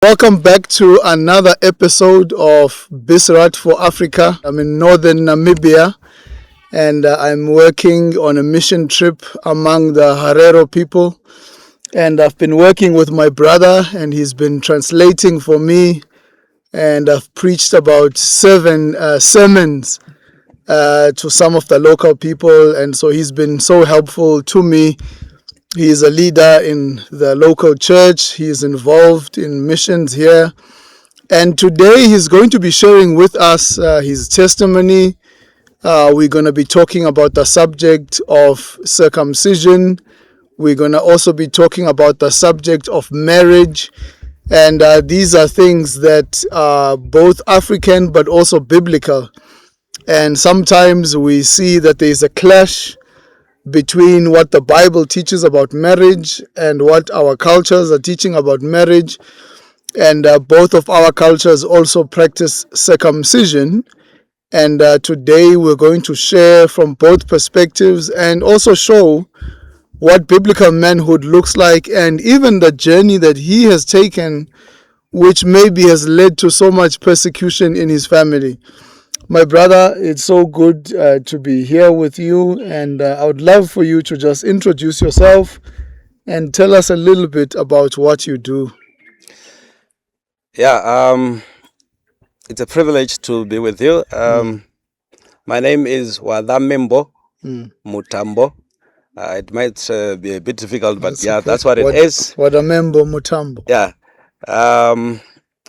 Welcome back to another episode of Bisrat for Africa. I'm in northern Namibia and I'm working on a mission trip among the Herero people. And I've been working with my brother and he's been translating for me. And I've preached about 7 sermons to some of the local people. And so he's been so helpful to me. He is a leader in the local church. He is involved in missions here. And today he's going to be sharing with us his testimony. We're going to be talking about the subject of circumcision. We're going to also be talking about the subject of marriage. And these are things that are both African but also biblical. And sometimes we see that there is a clash between what the Bible teaches about marriage and what our cultures are teaching about marriage. And both of our cultures also practice circumcision. And today we're going to share from both perspectives and also show what biblical manhood looks like and even the journey that he has taken, which maybe has led to so much persecution in his family. My brother, it's so good to be here with you, and I would love for you to just introduce yourself and tell us a little bit about what you do. It's a privilege to be with you. My name is Wothamembo Mothambo. It might be a bit difficult, but that's what it is. Wothamembo Mothambo. Yeah. I'm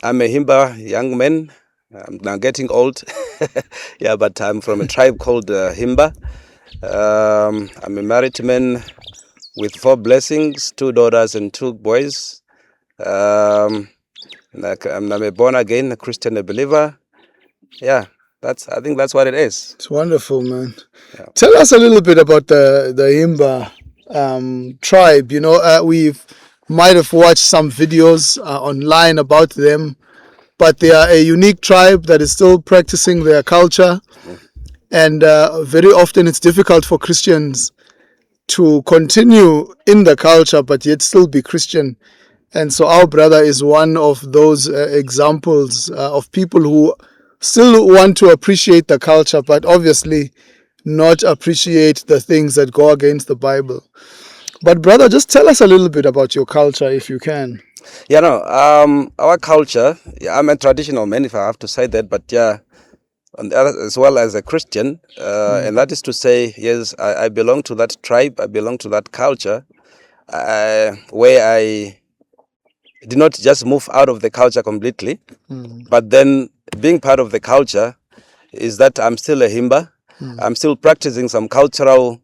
a Himba young man. I'm now getting old. But I'm from a tribe called Himba. I'm a married man with 4 blessings, 2 daughters and 2 boys. I'm a born again, a Christian, a believer. I think that's what it is. It's wonderful, man. Yeah. Tell us a little bit about the Himba tribe. You know, we might have watched some videos online about them. But they are a unique tribe that is still practicing their culture. And very often it's difficult for Christians to continue in the culture, but yet still be Christian. And so our brother is one of those examples of people who still want to appreciate the culture, but obviously not appreciate the things that go against the Bible. But brother, just tell us a little bit about your culture if you can. Our culture, I'm a traditional man, if I have to say that, but as well as a Christian, and that is to say, yes, I belong to that tribe, I belong to that culture, where I did not just move out of the culture completely, but then being part of the culture is that I'm still a Himba, I'm still practicing some cultural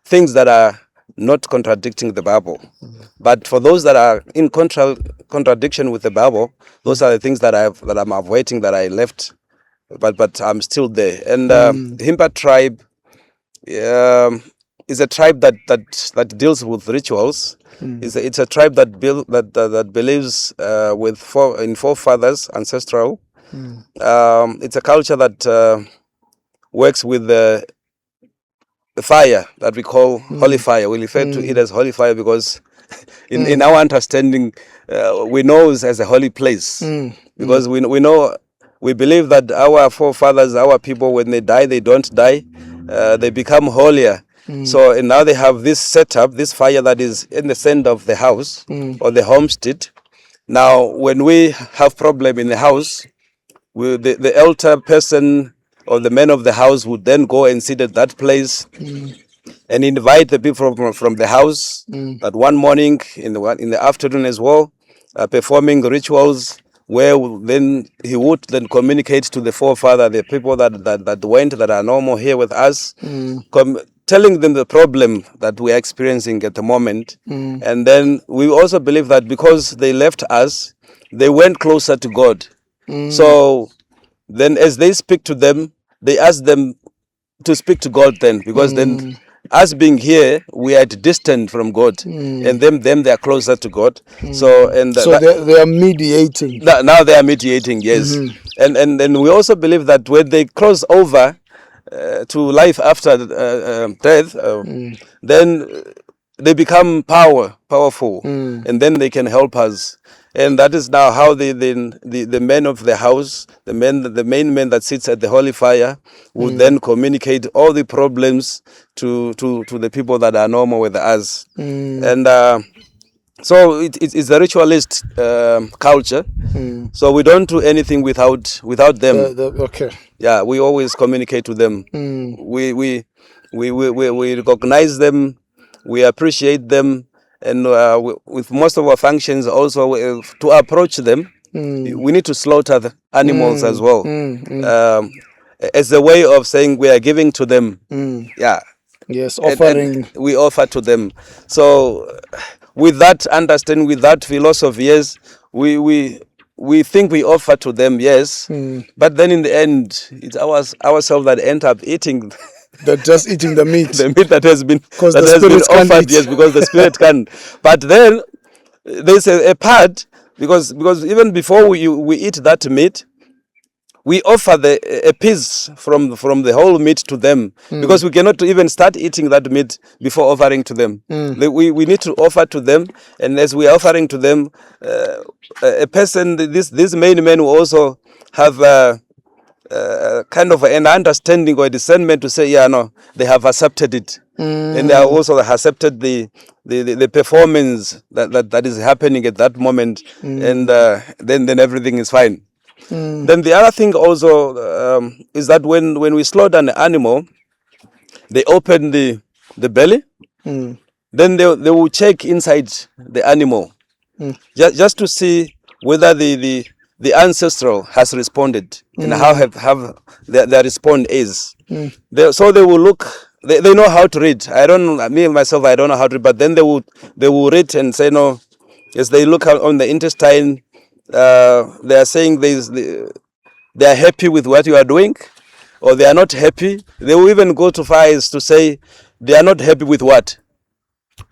things that are not contradicting the Bible. But for those that are in contradiction with the Bible, those are the things that I'm avoiding, that I left, but I'm still there. And the Himba tribe is a tribe that deals with rituals. It's a tribe that believes in forefathers, ancestral. It's a culture that works with the fire that we call holy fire. We refer to it as holy fire because in our understanding, we know it as a holy place. Because we believe that our forefathers, our people, when they die, they don't die. They become holier. So and now they have this setup, this fire that is in the center of the house or the homestead. Now, when we have problem in the house, the elder person or the man of the house would then go and sit at that place and invite the people from the house that one morning, in the afternoon as well, performing rituals where then he would then communicate to the forefather, the people that went, that are no more here with us, telling them the problem that we are experiencing at the moment. And then we also believe that because they left us, they went closer to God. So then as they speak to them, they ask them to speak to God then, because then us being here, we are distant from God, and them they are closer to God. So they are mediating. Now they are mediating, yes. And then we also believe that when they cross over to life after death, then they become powerful, and then they can help us And that is now how the men of the house, the main man that sits at the holy fire, will then communicate all the problems to the people that are normal with us. And so it's a ritualist culture. So we don't do anything without them. Okay. Yeah, we always communicate to them. We recognize them, we appreciate them, and with most of our functions also to approach them, we need to slaughter the animals as well, as a way of saying we are giving to them. Yeah. Yes, offering. And we offer to them. So with that understanding, with that philosophy, yes, we think we offer to them, yes, but then in the end, it's ourselves that end up eating. They're just eating the meat. The meat that has been can't offered, eat. yes, because the spirit can. But then there's a part, because even before we eat that meat, we offer a piece from the whole meat to them, because we cannot even start eating that meat before offering to them. We need to offer to them, and as we are offering to them, a person, this main man will also have kind of an understanding or a discernment to say, yeah, no, they have accepted it, and they have also accepted the performance that is happening at that moment, and then everything is fine. Then the other thing also is that when we slaughter an animal, they open the belly, then they will check inside the animal, just to see whether the ancestral has responded and how have their response is. So they will look. They know how to read. I myself, I don't know how to read, but then they will read and say no. Yes, they look on the intestine. They are saying they are happy with what you are doing, or they are not happy. They will even go to far as to say they are not happy with what.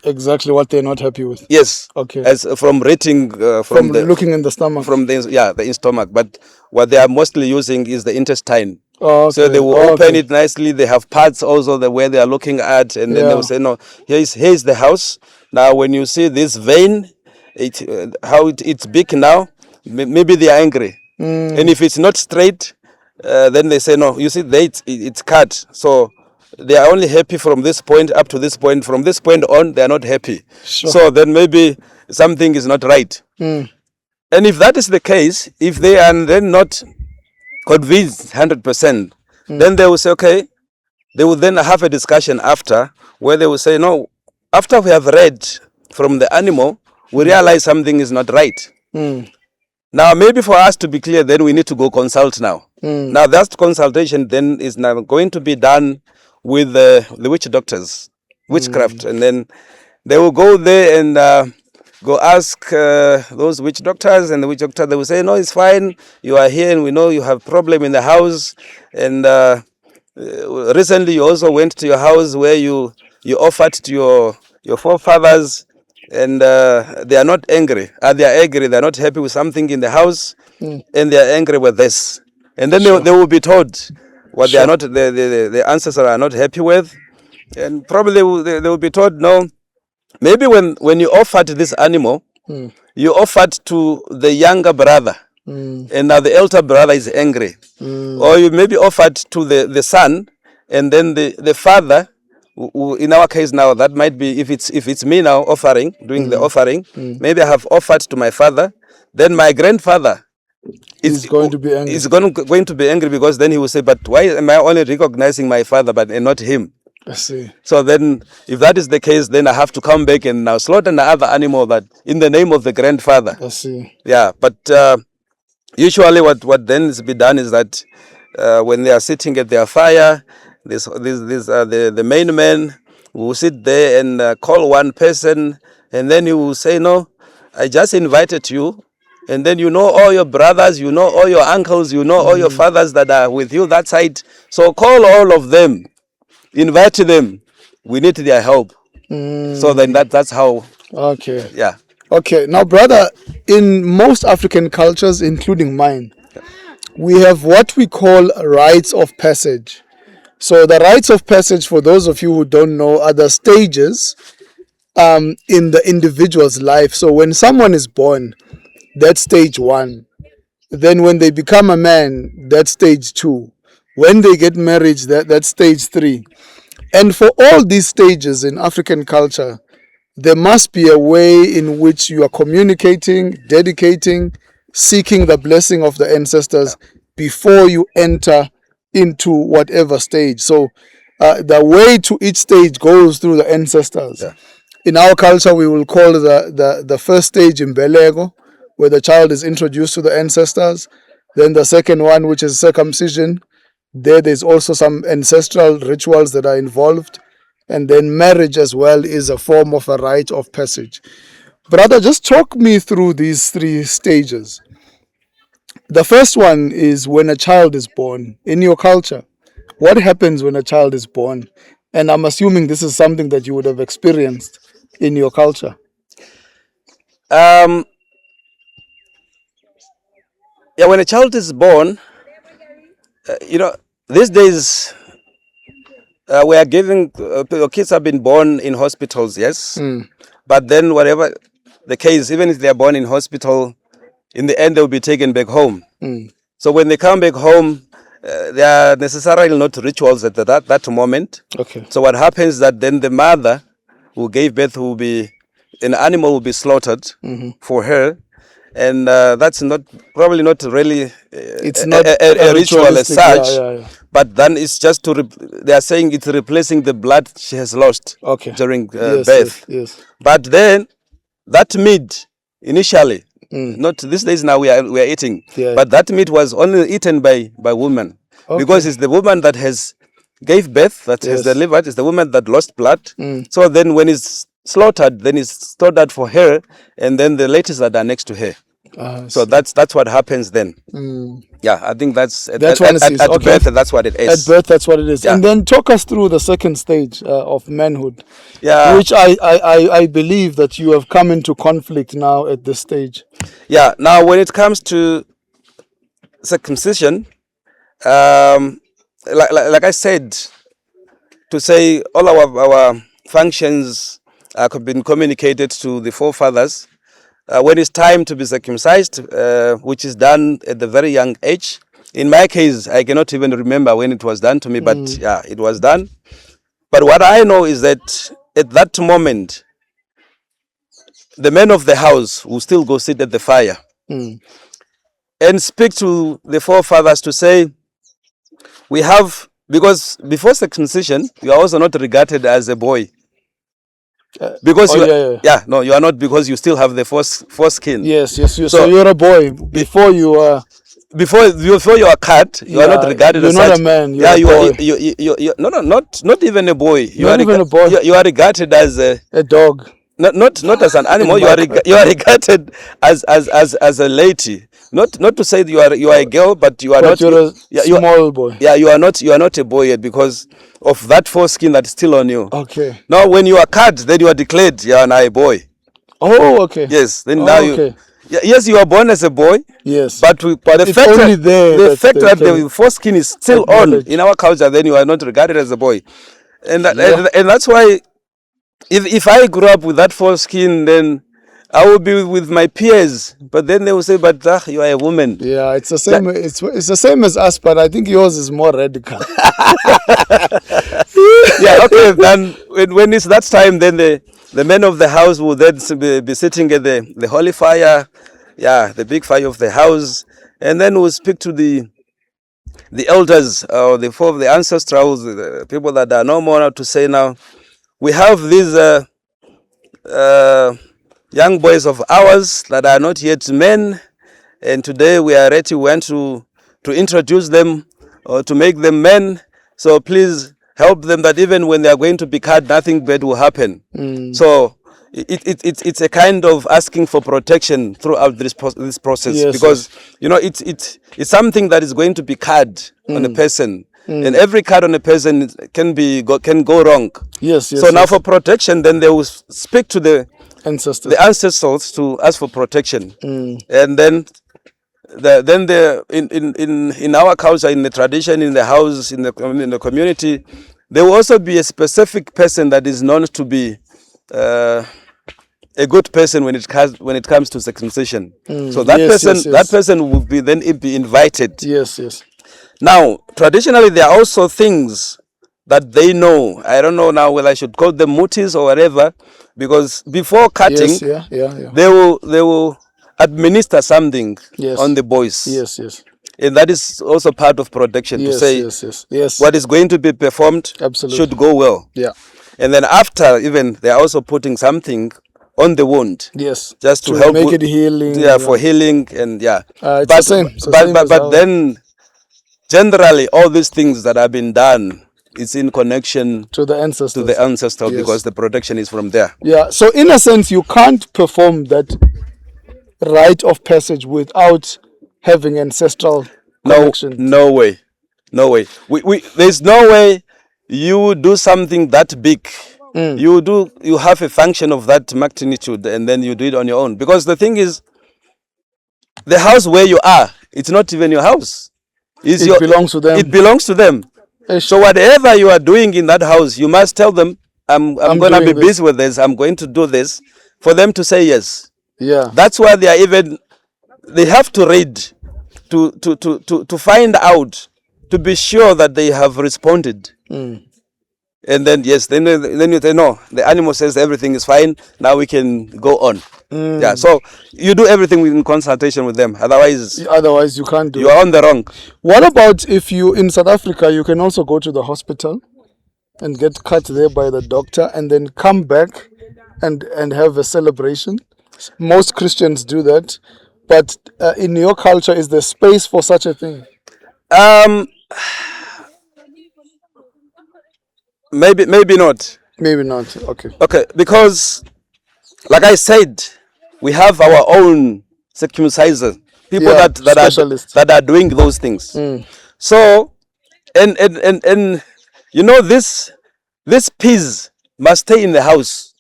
Exactly what they're not happy with. Yes. Okay. As from rating from looking in the stomach. From the stomach, but what they are mostly using is the intestine. Oh, okay. So they will open it nicely. They have parts also where they are looking at, and then they will say, no, here's the house. Now when you see this vein, it's big now, maybe they are angry. And if it's not straight, then they say, no, you see, it's cut. So they are only happy from this point up to this point. From this point on, they are not happy. Sure. So then maybe something is not right. And if that is the case, if they are then not convinced 100%, then they will say, okay, they will then have a discussion after, where they will say, no, after we have read from the animal, we realize something is not right. Now, maybe for us to be clear, then we need to go consult now. Now, that consultation then is now going to be done with the witch doctors, witchcraft, and then they will go there and go ask those witch doctors, and the witch doctor, they will say, no, it's fine, you are here and we know you have problem in the house, and recently you also went to your house where you offered to your forefathers, and they are not angry. They are angry, they are not happy with something in the house, and they are angry with this. And then they will be told what they are not, the ancestors are not happy with, and probably they will be told, no, maybe when you offered this animal, you offered to the younger brother, and now the elder brother is angry. Or you maybe offered to the son, and then the father, in our case now, that might be, if it's me now offering, doing the offering, maybe I have offered to my father, then my grandfather is going to be angry. Is going to be angry, because then he will say, but why am I only recognizing my father and not him? I see. So then, if that is the case, then I have to come back and now slaughter another animal that in the name of the grandfather. I see. Yeah, but usually what then is be done is that when they are sitting at their fire, the main man will sit there and call one person, and then he will say, no, I just invited you, and then you know all your brothers, you know all your uncles, you know all your fathers that are with you that side. So call all of them, invite them. We need their help. So then that's how. Okay. Yeah. Okay. Now, brother, in most African cultures, including mine, we have what we call rites of passage. So the rites of passage, for those of you who don't know, are the stages in the individual's life. So when someone is born, that's stage 1. Then when they become a man, that's stage 2. When they get married, that's stage 3. And for all these stages in African culture, there must be a way in which you are communicating, dedicating, seeking the blessing of the ancestors before you enter into whatever stage. So the way to each stage goes through the ancestors. Yeah. In our culture, we will call the first stage Imbeleko, where the child is introduced to the ancestors. Then the second one, which is circumcision. There's also some ancestral rituals that are involved. And then marriage as well is a form of a rite of passage. Brother, just talk me through these 3 stages. The first one is when a child is born. In your culture, what happens when a child is born? And I'm assuming this is something that you would have experienced in your culture. Yeah, when a child is born, these days we are giving kids have been born in hospitals, yes. But then whatever the case, even if they are born in hospital, in the end they will be taken back home. So when they come back home, there are necessarily not rituals at that moment. Okay. So what happens is that then the mother who gave birth an animal will be slaughtered for her. And that's probably not really It's not a ritual as such. Yeah. But then it's just they are saying it's replacing the blood she has lost during birth. Yes. But then that meat initially, not these days now we are eating, but that meat was only eaten by women because it's the woman that has gave birth, that has delivered, it's the woman that lost blood. So then when it's slaughtered, then it's slaughtered for her, and then the ladies that are next to her. So that's what happens then. Yeah, I think that's at birth. That's what it is. At birth, that's what it is. Yeah. And then talk us through the second stage of manhood. Yeah, which I believe that you have come into conflict now at this stage. Yeah. Now, when it comes to circumcision, like I said, to say all our functions have been communicated to the forefathers. When it's time to be circumcised, which is done at the very young age. In my case, I cannot even remember when it was done to me, but yeah, it was done. But what I know is that at that moment, the men of the house will still go sit at the fire and speak to the forefathers to say, because before circumcision, you are also not regarded as a boy. Because you are not, because you still have the foreskin. Yes. So you're a boy before you are. Before you are cut, you are not regarded as such. You're not a man. You are not even a boy. Not even a boy. You are regarded as a dog. Not as an animal. You are regarded as a lady. Not to say that you are a girl, but you are not. You're a small boy. Yeah, you are not a boy yet because of that foreskin that is still on you. Okay. Now, when you are cut, then you are declared you are now a boy. Oh, okay. Yes. Then now you. Yes, you are born as a boy. Yes. But the fact that the foreskin is still on in our culture, then you are not regarded as a boy, and that's why. If I grew up with that foreskin, then I will be with my peers. But then they will say, "But you are a woman." Yeah, it's the same. It's the same as us, but I think yours is more radical. Yeah. Okay. Then when it's that time, then the men of the house will then be sitting at the holy fire, the big fire of the house, and then we'll speak to the elders or the ancestral, the people that are no more now, to say now. We have these young boys of ours that are not yet men, and today we are ready. We want to introduce them or to make them men. So please help them that even when they are going to be cut, nothing bad will happen. So it's a kind of asking for protection throughout this process, because it's something that is going to be cut on a person. And every cut on a person can go wrong. Yes. So now for protection, then they will speak to the ancestors to ask for protection. And then in our culture, in the tradition, in the house, in the community, there will also be a specific person that is known to be a a good person when it comes to circumcision. So that yes. person will be invited. Yes, yes. Now, traditionally, there are also things that they know. I don't know now whether I should call them mutis or whatever, because before cutting, Yes, yeah. they will administer something Yes. on the boys. Yes. And that is also part of protection, to say yes. what is going to be performed should go well. Yeah. And then after, even they are also putting something on the wound. Yes. Just to help make it healing. Yeah, for healing and yeah. It's the same. But then generally all these things that have been done, it's in connection to the ancestors. Yes. Because the protection is from there. Yeah. So in a sense, you can't perform that rite of passage without having ancestral connection. No way. There's no way you do something that big. You have a function of that magnitude and then you do it on your own. Because the thing is, the house where you are, it's not even your house. It belongs to them. It belongs to them. So whatever you are doing in that house, you must tell them, I'm going to be busy with this. I'm going to do this, for them to say yes. Yeah. That's why they have to read to find out, to be sure that they have responded. And then yes, then you say no, the animal says everything is fine, now we can go on. Yeah, so you do everything in consultation with them, otherwise you can't do it. You are on the wrong. What about if you, in South Africa, you can also go to the hospital and get cut there by the doctor and then come back and have a celebration? Most Christians do that, but in your culture, is there space for such a thing? Maybe not. Maybe not. Okay, because like I said, we have our own circumcisers, people that are doing those things. So and you know, this piece must stay in the house.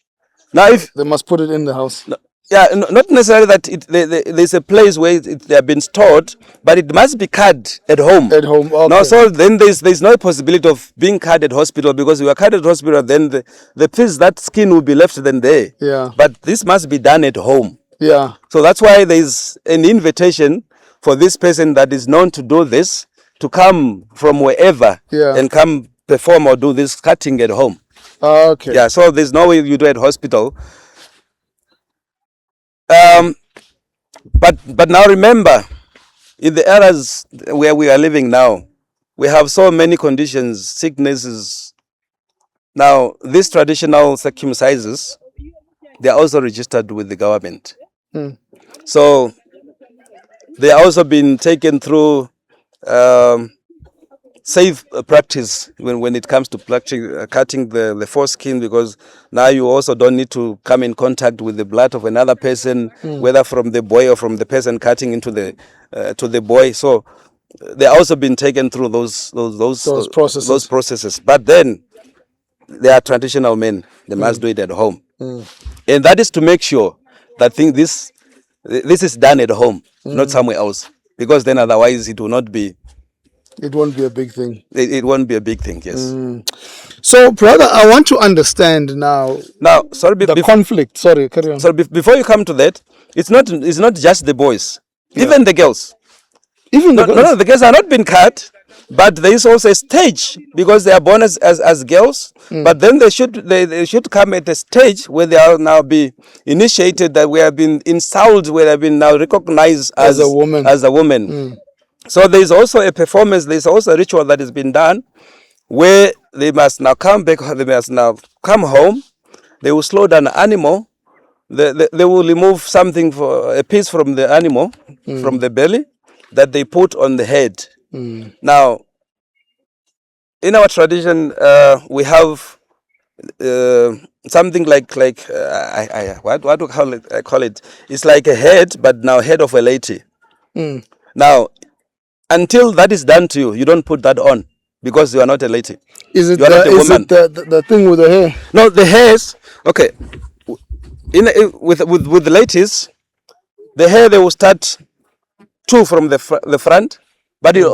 Now if they must put it in the house. Yeah, not necessarily that there's a place where they have been stored, but it must be cut at home. At home, okay. No, so then there's no possibility of being cut at hospital, because if you are cut at hospital, then the piece, that skin will be left then there. Yeah. But this must be done at home. Yeah. So that's why there's an invitation for this person that is known to do this to come from wherever and come perform or do this cutting at home. Okay. Yeah, so there's no way you do it at hospital. But now remember, in the eras where we are living now, we have so many conditions, sicknesses. Now, these traditional circumcises, they are also registered with the government. So they are also been taken through safe practice when it comes to cutting the foreskin, because now you also don't need to come in contact with the blood of another person, whether from the boy or from the person cutting into the to the boy. So they also been taken through those processes. But then they are traditional men; they must do it at home, and that is to make sure that this is done at home, not somewhere else, because then otherwise it will not be. It won't be a big thing. It won't be a big thing, yes. So, brother, I want to understand now. Sorry, the conflict. Sorry, carry on. So before you come to that, it's not just the boys, even the girls. Even the girls? No, the girls are not being cut, but there is also a stage, because they are born as girls. But then they should come at a stage where they are now be initiated, that we have been installed, where they have been now recognized as a woman. So there is also a performance, there is also a ritual that has been done, where they must now come back, they must now come home, they will slow down the animal, they will remove something, for a piece from the animal, from the belly, that they put on the head. Now, in our tradition, we have something like what do I call it? It's like a head, but now head of a lady. Now, until that is done to you, you don't put that on, because you are not a lady. Is it, you are not a woman. The thing with the hair? No, the hairs. Okay, with the ladies, the hair, they will start two from the front, but it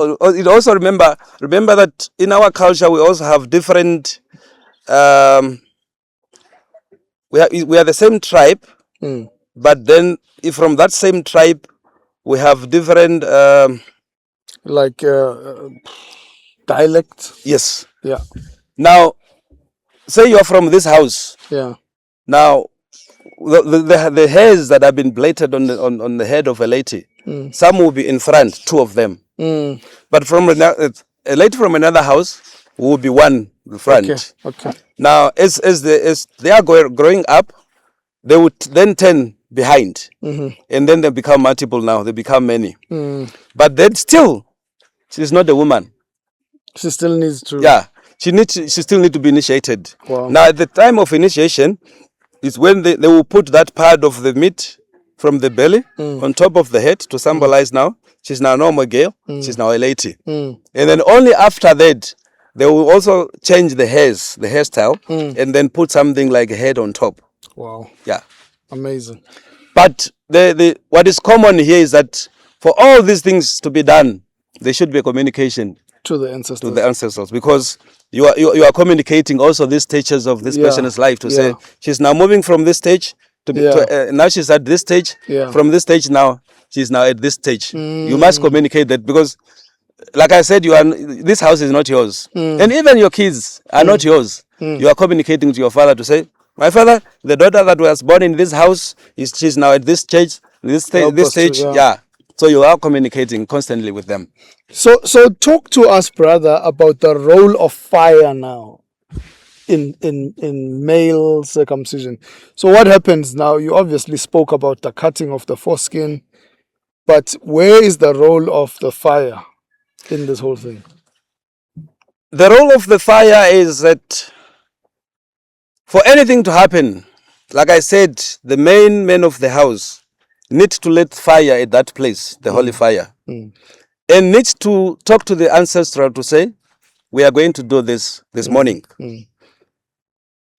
also remember that in our culture we also have different. We are the same tribe, But then, if from that same tribe, we have different, like dialect. yes. Yeah. Now, say you're from this house. Yeah. Now, the hairs that have been plaited on the head of a lady, some will be in front, 2 of them. But from a lady from another house will be 1 in front. Okay. Now, as they are growing up, they would then turn behind, and then they become multiple. Now they become many. But then still, she's not a woman. She still needs to. Yeah, she still need to be initiated. Wow. Now, at the time of initiation, is when they will put that part of the meat from the belly on top of the head to symbolize now she's now a normal girl, she's now a lady. And then only after that, they will also change the hairstyle, and then put something like a head on top. Wow. Yeah. Amazing. But what is common here is that for all these things to be done, there should be a communication to the ancestors, because you are communicating also these stages of this person's life to say she's now moving from this stage to now she's at this stage. From this stage now she's now at this stage. You must communicate that, because like I said, this house is not yours, and even your kids are not yours. You are communicating to your father to say, my father, the daughter that was born in this house, she's now at this stage, this stage. Yeah. So you are communicating constantly with them. So talk to us, brother, about the role of fire now in male circumcision. So what happens now? You obviously spoke about the cutting of the foreskin, but where is the role of the fire in this whole thing? The role of the fire is that for anything to happen, like I said, the main men of the house need to let fire at that place, the holy fire, and need to talk to the ancestral to say, we are going to do this morning.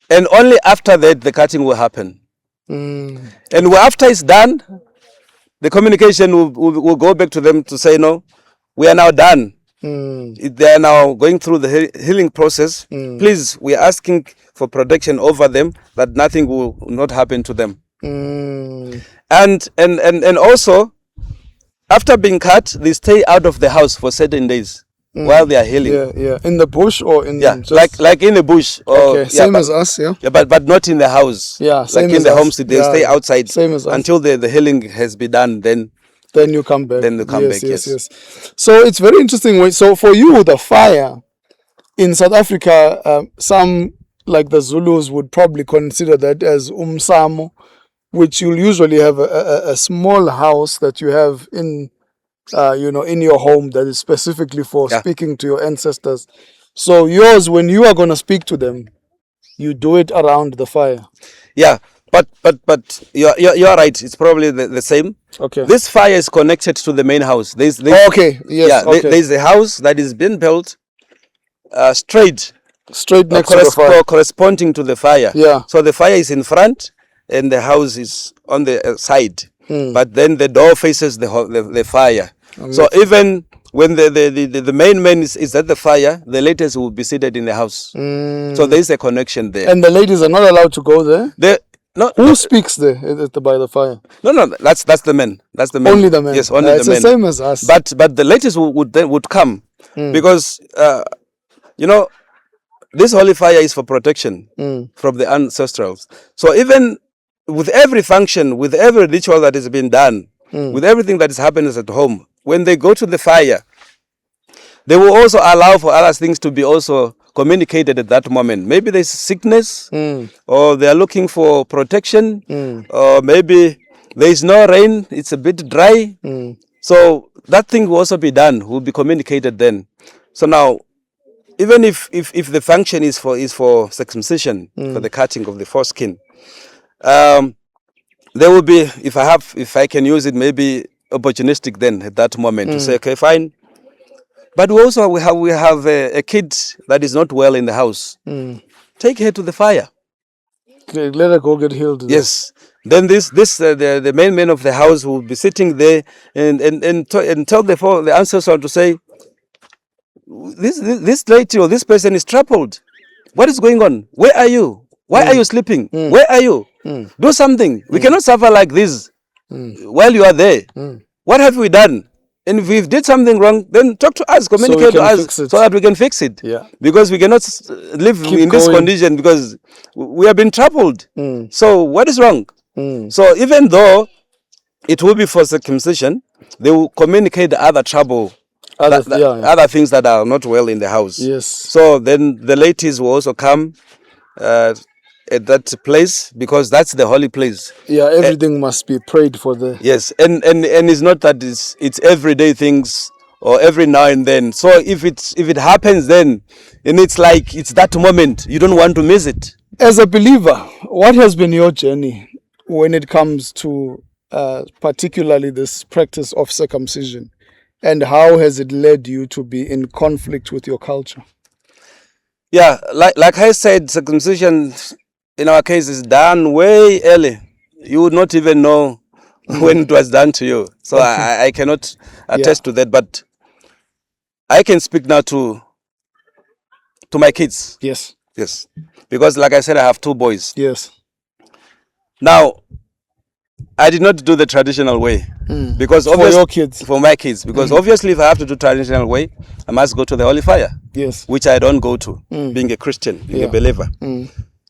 And only after that, the cutting will happen. And after it's done, the communication will go back to them to say, no, we are now done. They are now going through the healing process. Please, we are asking for protection over them, that nothing will not happen to them. And also, after being cut, they stay out of the house for certain days while they are healing. Yeah. In the bush or in like in the bush. Or, okay, same as us. Yeah. But not in the house. Yeah, like in the homestead, they stay outside same as us. until the healing has been done. Then you come back. Then you come back. Yes. So it's very interesting. So for you, the fire in South Africa, some like the Zulus would probably consider that as umsamo, which you'll usually have a small house that you have in your home that is specifically for speaking to your ancestors. So yours, when you are going to speak to them, you do it around the fire. Yeah, but you're right. It's probably the same. Okay. This fire is connected to the main house. There's okay. Yes. Yeah. Okay. There's a house that is being built straight next to the fire, corresponding to the fire. Yeah. So the fire is in front, and the house is on the side. But then the door faces the fire. So even when the main man is at the fire, the ladies will be seated in the house. So there is a connection there. And the ladies are not allowed to go there? Who speaks there by the fire? No, that's the men. That's the men. Only the men. Yes, only the men. It's the same as us. But the ladies would come because this holy fire is for protection from the ancestrals. So even with every function, with every ritual that is being done, with everything that is happening at home, when they go to the fire, they will also allow for other things to be also communicated at that moment. Maybe there's sickness, or they are looking for protection, or maybe there is no rain, it's a bit dry. So that thing will also be done, will be communicated then. So now, even if the function is for circumcision, for the cutting of the foreskin, there will be, if I can use it, maybe opportunistic then at that moment to say, okay, fine. But we have a kid that is not well in the house. Take her to the fire. Okay, let her go get healed. Yes. Then the main man of the house will be sitting there and tell the ancestor to say, this lady or this person is troubled. What is going on? Where are you? Why are you sleeping? Where are you? Do something. We cannot suffer like this while you are there. What have we done? And if we did something wrong, then talk to us, communicate to us so that we can fix it. Yeah. Because we cannot live in this condition because we have been troubled. So what is wrong? So even though it will be for circumcision, they will communicate other trouble, other things that are not well in the house. Yes. So then the ladies will also come at that place because that's the holy place. Yeah, everything must be prayed for there. Yes, and it's not that it's everyday things or every now and then. So if it happens then, and it's like it's that moment, you don't want to miss it. As a believer, what has been your journey when it comes to particularly this practice of circumcision, and how has it led you to be in conflict with your culture? Yeah, like I said, circumcision in our case is done way early. You would not even know when it was done to you. So I cannot attest to that, but I can speak now to my kids. Yes. Yes. Because like I said, I have 2 boys. Yes. Now, I did not do the traditional way. Because for your kids. For my kids. Because obviously if I have to do traditional way, I must go to the holy fire. Yes. Which I don't go to, being a Christian, being a believer.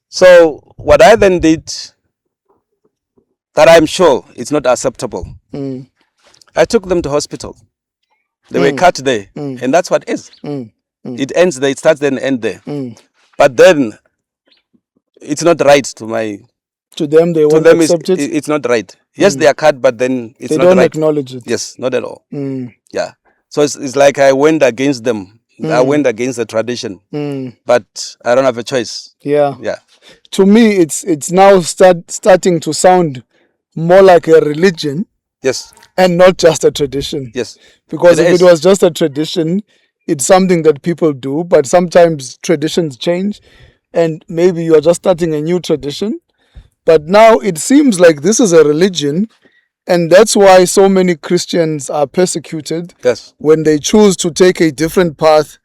So what I then did, that I'm sure it's not acceptable, I took them to hospital. They were cut there, and that's what it is. It ends there, it starts there and ends there. But then, it's not right to my... To them, they won't accept it? It's not right. Yes, they are cut, but then it's they not right. They don't acknowledge it? Yes, not at all. Yeah. So it's like I went against them. I went against the tradition. But I don't have a choice. Yeah. Yeah. To me, it's now starting to sound more like a religion. Yes. And not just a tradition. Yes. Because if it was just a tradition, it's something that people do, but sometimes traditions change, and maybe you're just starting a new tradition. But now it seems like this is a religion, and that's why so many Christians are persecuted. Yes. When they choose to take a different path.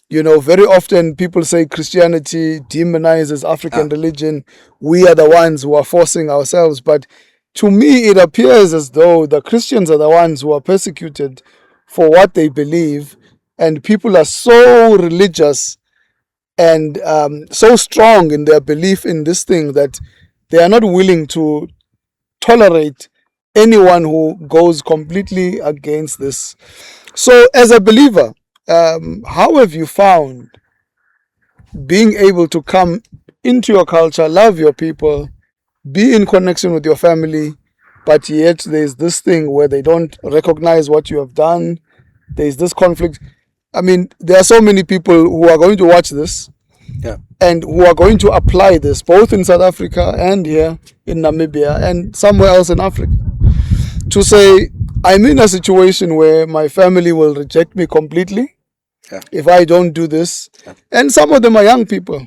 You know, very often people say Christianity demonizes African religion. We are the ones who are forcing ourselves. But to me, it appears as though the Christians are the ones who are persecuted for what they believe. And people are so religious and so strong in their belief in this thing that they are not willing to tolerate anyone who goes completely against this. So as a believer, how have you found being able to come into your culture, love your people, be in connection with your family, but yet there's this thing where they don't recognize what you have done? There's this conflict. I mean, there are so many people who are going to watch this and who are going to apply this both in South Africa and here in Namibia and somewhere else in Africa, to say, I'm in a situation where my family will reject me completely if I don't do this. And some of them are young people.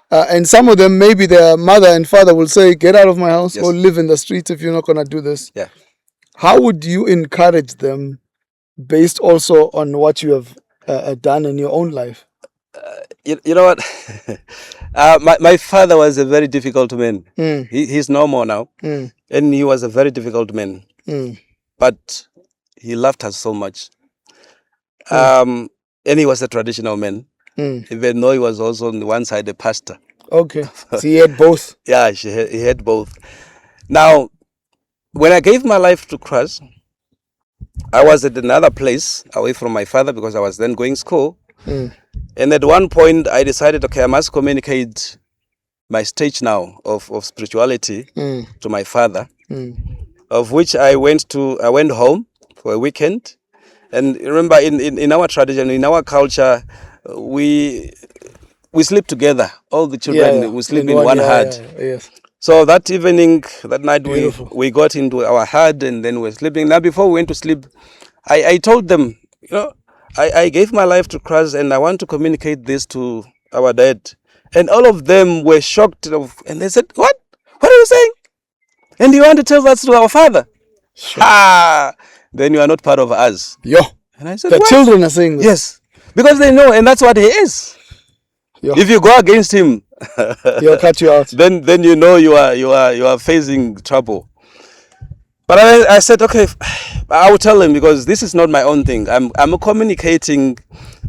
And some of them, maybe their mother and father will say, get out of my house, go live in the streets if you're not going to do this. Yeah. How would you encourage them based also on what you have done in your own life? You know what? My father was a very difficult man. He's no more now. And he was a very difficult man. But he loved us so much. And he was a traditional man. Even though he was also on the one side a pastor. Okay. So he had both. Yeah, he had both. Now, when I gave my life to Christ, I was at another place away from my father because I was then going to school. And at one point, I decided, okay, I must communicate my stage now of spirituality to my father, of which I went home for a weekend. And remember, in our tradition, in our culture, we sleep together. All the children, we sleep in one hut. Yes. So that evening, that night, we got into our hut and then we're sleeping. Now, before we went to sleep, I told them, you know, I gave my life to Christ and I want to communicate this to our dad. And all of them were shocked. And they said, what? What are you saying? And you want to tell that to our father? Sure. Then you are not part of us. Yo. And I said, the children are saying this? Yes. Because they know, and that's what he is. Yeah. If you go against him, he'll cut you out. then you know you are facing trouble. But I said, okay, I will tell him, because this is not my own thing. I'm communicating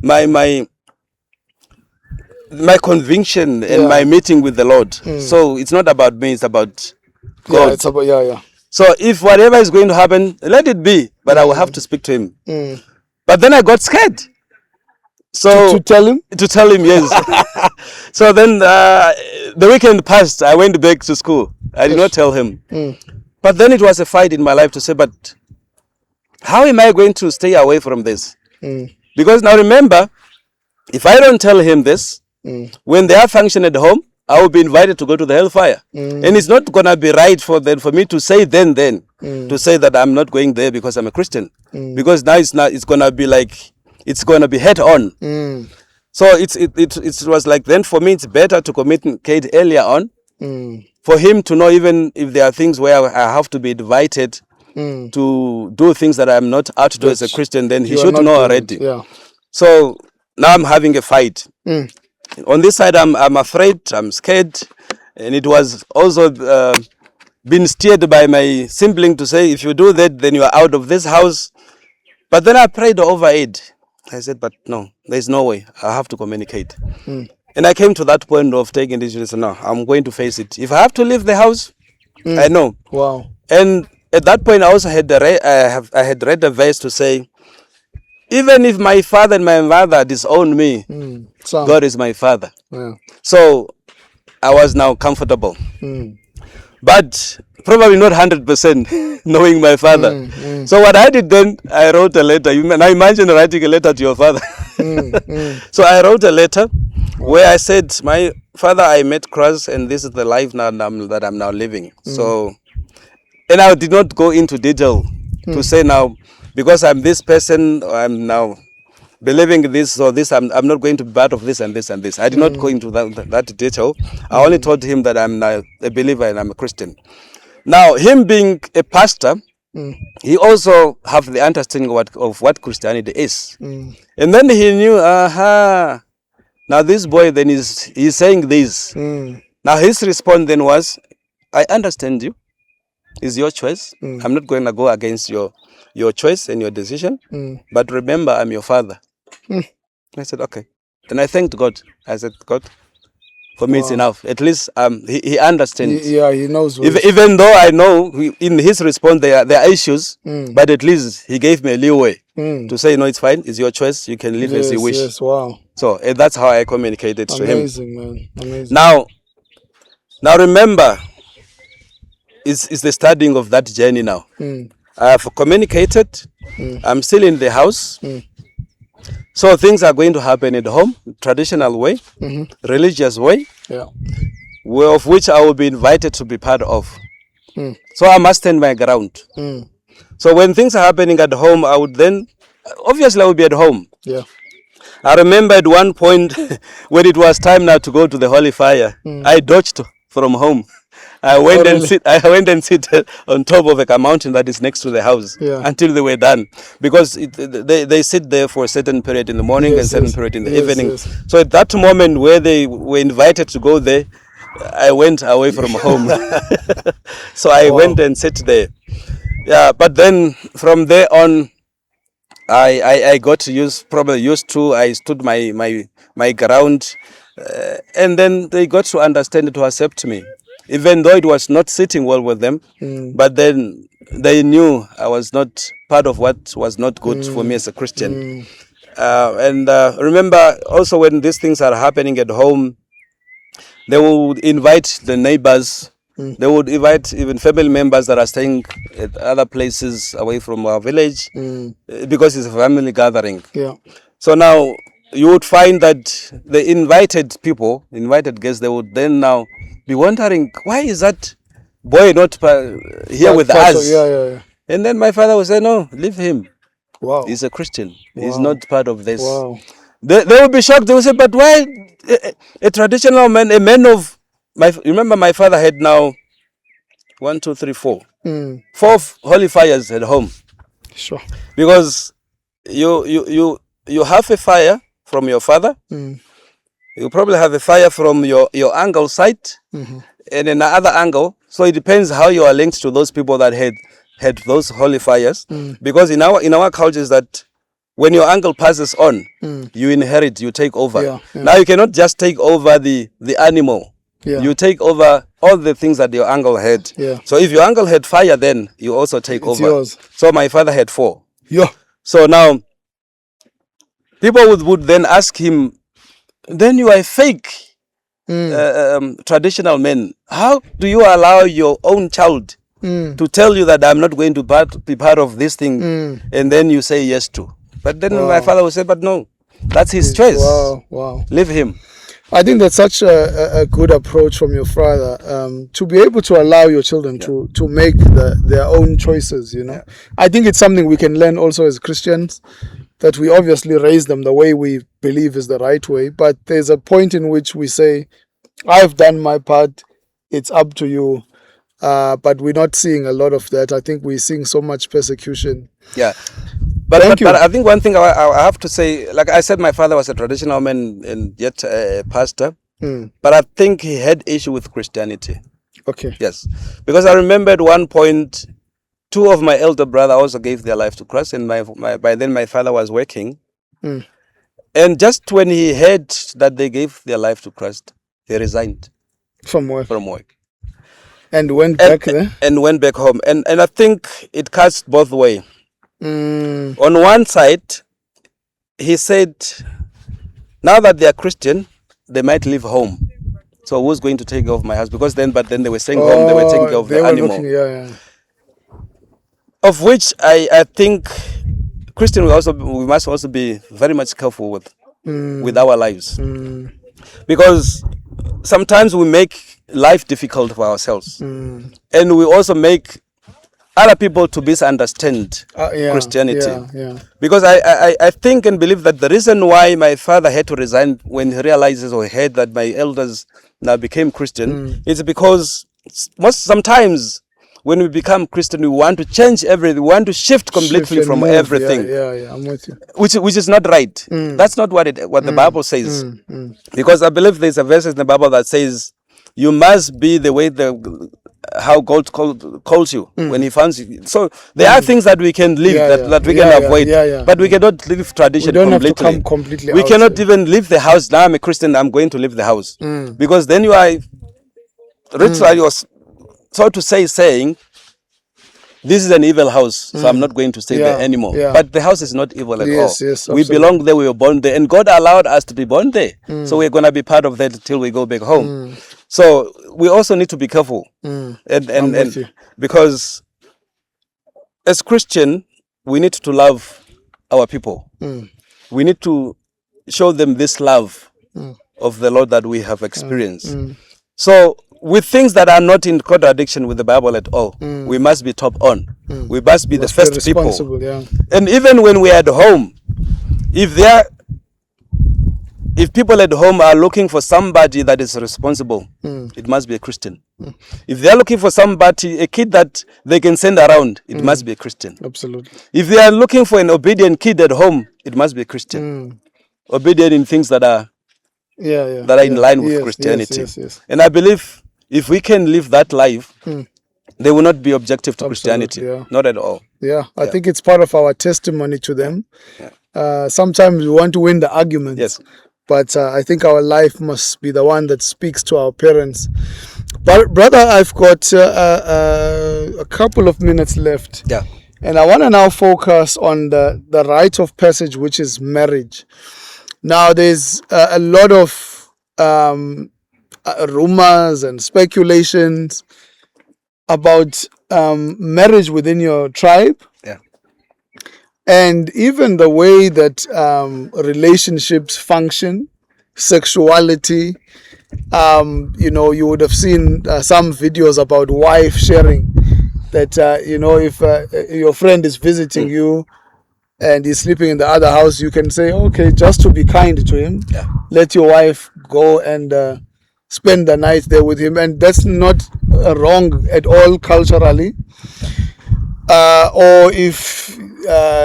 my conviction and my meeting with the Lord. So it's not about me, it's about God. Yeah, it's about yeah. So if whatever is going to happen, let it be. But I will have to speak to him. But then I got scared. So to tell him? To tell him, yes. So then the weekend passed. I went back to school. I did not tell him. But then it was a fight in my life to say, but how am I going to stay away from this? Because now remember, if I don't tell him this, when they are function at home, I will be invited to go to the hellfire. And it's not going to be right for me to say to say that I'm not going there because I'm a Christian. Because now it's going to be like, it's going to be head on. So it was like, then for me, it's better to communicate earlier on, for him to know, even if there are things where I have to be invited to do things that I'm not out to do as a Christian, then he should know already. Yeah. So now I'm having a fight. On this side, I'm afraid, I'm scared. And it was also been steered by my sibling to say, if you do that, then you are out of this house. But then I prayed over it. I said, but no, there's no way. I have to communicate. And I came to that point of taking this decision. No, I'm going to face it. If I have to leave the house, I know. Wow. And at that point, I also had I had read a verse to say, even if my father and my mother disown me, God is my father. Yeah. So I was now comfortable. But probably not 100% knowing my father. So what I did then, I wrote a letter. Now imagine writing a letter to your father. So I wrote a letter where I said, my father, I met Christ, and this is the life now that I'm now living. So, and I did not go into detail to say now, because I'm this person, I'm now believing this or this, I'm not going to be part of this and this and this. I did not go into that detail. I only told him that I'm now a believer and I'm a Christian. Now, him being a pastor, he also have the understanding of what Christianity is. And then he knew, now this boy then he's saying this. Now his response then was, I understand you. It's your choice. I'm not going to go against your choice and your decision. But remember, I'm your father. I said, okay. Then I thanked God. I said, God, for me it's enough. At least he understands. He knows. Even though I know in his response there are issues, but at least he gave me a leeway to say, no, it's fine. It's your choice. You can live as you wish. Yes, wow. So that's how I communicated to him. Amazing, man. Amazing. Now remember, it's the starting of that journey now. I have communicated. I'm still in the house. So things are going to happen at home, traditional way, religious way, of which I will be invited to be part of. So I must stand my ground. So when things are happening at home, I would then, obviously I will be at home. Yeah. I remember at one point when it was time now to go to the holy fire, I dodged from home. I went and sit on top of a mountain that is next to the house until they were done, because they sit there for a certain period in the morning and a certain period in the evening. So at that moment where they were invited to go there, I went away from home. So I went and sat there. Yeah, but then from there on, I got used to. I stood my ground, and then they got to understand, to accept me. Even though it was not sitting well with them, but then they knew I was not part of what was not good for me as a Christian. And remember also, when these things are happening at home, they would invite the neighbors. They would invite even family members that are staying at other places away from our village, because it's a family gathering. Yeah. So now you would find that the invited guests, they would then now be wondering, why is that boy not here with us? Yeah. And then my father would say, no, leave him. Wow. He's a Christian. He's not part of this. Wow. They would be shocked. They would say, but why a traditional man, a man of remember my father had now 1, 2, 3, 4. 4 holy fires at home. Sure. Because you have a fire from your father. You probably have a fire from your uncle side and another angle. So it depends how you are linked to those people that had those holy fires. Because in our culture is that when your uncle passes on, you inherit, you take over. Yeah, yeah. Now you cannot just take over the animal. Yeah. You take over all the things that your uncle had. Yeah. So if your uncle had fire, then you also take It's over. yours. So my father had 4. Yeah. So now people would then ask him, then you are a fake traditional man. How do you allow your own child to tell you that I'm not going to be part of this thing, and then you say yes to? But then my father would say, but no, that's his choice. Wow. Leave him. I think that's such a good approach from your father, to be able to allow your children to make their own choices, you know. Yeah. I think it's something we can learn also as Christians, that we obviously raise them the way we believe is the right way, but there's a point in which we say, I've done my part, it's up to you. But we're not seeing a lot of that. I think we're seeing so much persecution. Yeah. But I think one thing I have to say, like I said, my father was a traditional man and yet a pastor. But I think he had issue with Christianity. Okay. Yes. Because I remember at one point, 2 of my elder brother also gave their life to Christ, and by then my father was working. And just when he heard that they gave their life to Christ, he resigned from work. And went back there? And went back home. And I think it cuts both ways. On one side, he said, now that they are Christian, they might leave home. So who's going to take care of my house? Because then they were staying home, they were taking care of the animal. Of which I think Christian we must also be very much careful with our lives. Because sometimes we make life difficult for ourselves. And we also make other people to misunderstand Christianity. Because I think and believe that the reason why my father had to resign when he realizes or heard that my elders now became Christian is because sometimes when we become Christian, we want to change everything. We want to shift completely from everything. Yeah, I'm with you. Which is not right. That's not what the Bible says. Because I believe there's a verse in the Bible that says, you must be the way how God calls you when He finds you. So there are things that we can live that we can avoid, but we cannot live tradition completely. Have to come completely we cannot even leave the house. Now I'm a Christian, I'm going to leave the house, because then you are ritual, so to say, saying this is an evil house, so I'm not going to stay there anymore. But the house is not evil at all. Yes, we belong there, we were born there, and God allowed us to be born there. So we're going to be part of that till we go back home. So we also need to be careful, and because as Christian, we need to love our people. We need to show them this love of the Lord that we have experienced. So with things that are not in contradiction with the Bible at all, we must be top on. We must be the first people. And even when we are at home, if people at home are looking for somebody that is responsible, it must be a Christian. If they are looking for somebody, a kid that they can send around, it must be a Christian. Absolutely. If they are looking for an obedient kid at home, it must be a Christian. Obedient in things that are in line with Christianity. Yes. And I believe if we can live that life, they will not be objective to Christianity. Not at all. I think it's part of our testimony to them. Sometimes we want to win the argument. Yes. But I think our life must be the one that speaks to our parents. But brother, I've got a couple of minutes left. Yeah. And I want to now focus on the rite of passage, which is marriage. Now, there's a lot of rumors and speculations about marriage within your tribe. And even the way that relationships function, sexuality, you would have seen some videos about wife sharing that, if your friend is visiting you and he's sleeping in the other house, you can say, okay, just to be kind to him, let your wife go and spend the night there with him. And that's not wrong at all culturally. Or if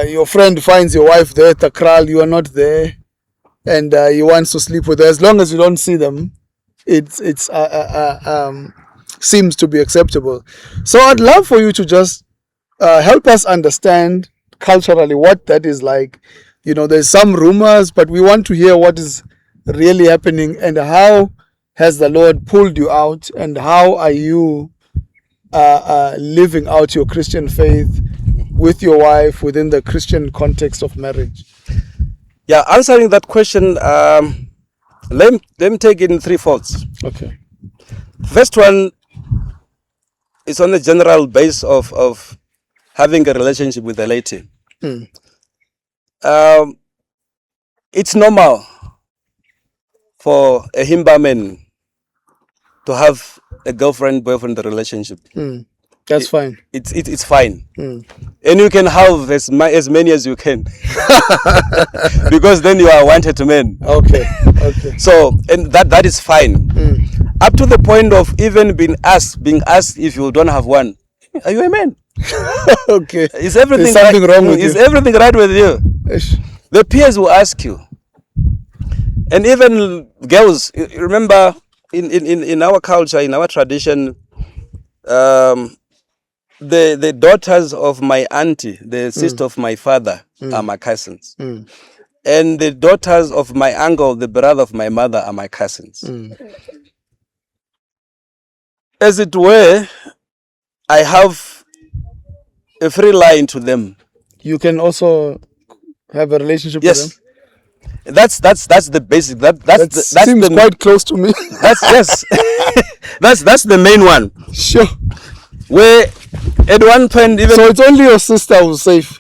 your friend finds your wife there at the kraal, you are not there, and he wants to sleep with her. As long as you don't see them, it's seems to be acceptable. So I'd love for you to just help us understand culturally what that is like. You know, there's some rumors, but we want to hear what is really happening, and how has the Lord pulled you out, and how are you living out your Christian faith with your wife within the Christian context of marriage? Yeah, answering that question, let me take it in three folds. Okay. First one is on the general base of having a relationship with a lady. It's normal for a Himba man to have a girlfriend-boyfriend relationship. That's fine. It's fine. And you can have as many as you can. Because then you are wanted man. Okay. So, and that is fine. Up to the point of even being asked if you don't have one. Are you a man? Okay. Is everything There's something wrong with is you. everything right with you? Ish. The peers will ask you. And even girls, remember in our culture, in our tradition, the daughters of my auntie, the sister of my father, are my cousins. And the daughters of my uncle, the brother of my mother, are my cousins. As it were, I have a free line to them. You can also have a relationship with them? Yes. That's the basic. That's seems quite close to me. Yes. that's the main one. Sure. Where at one point even. So it's only your sister who's safe.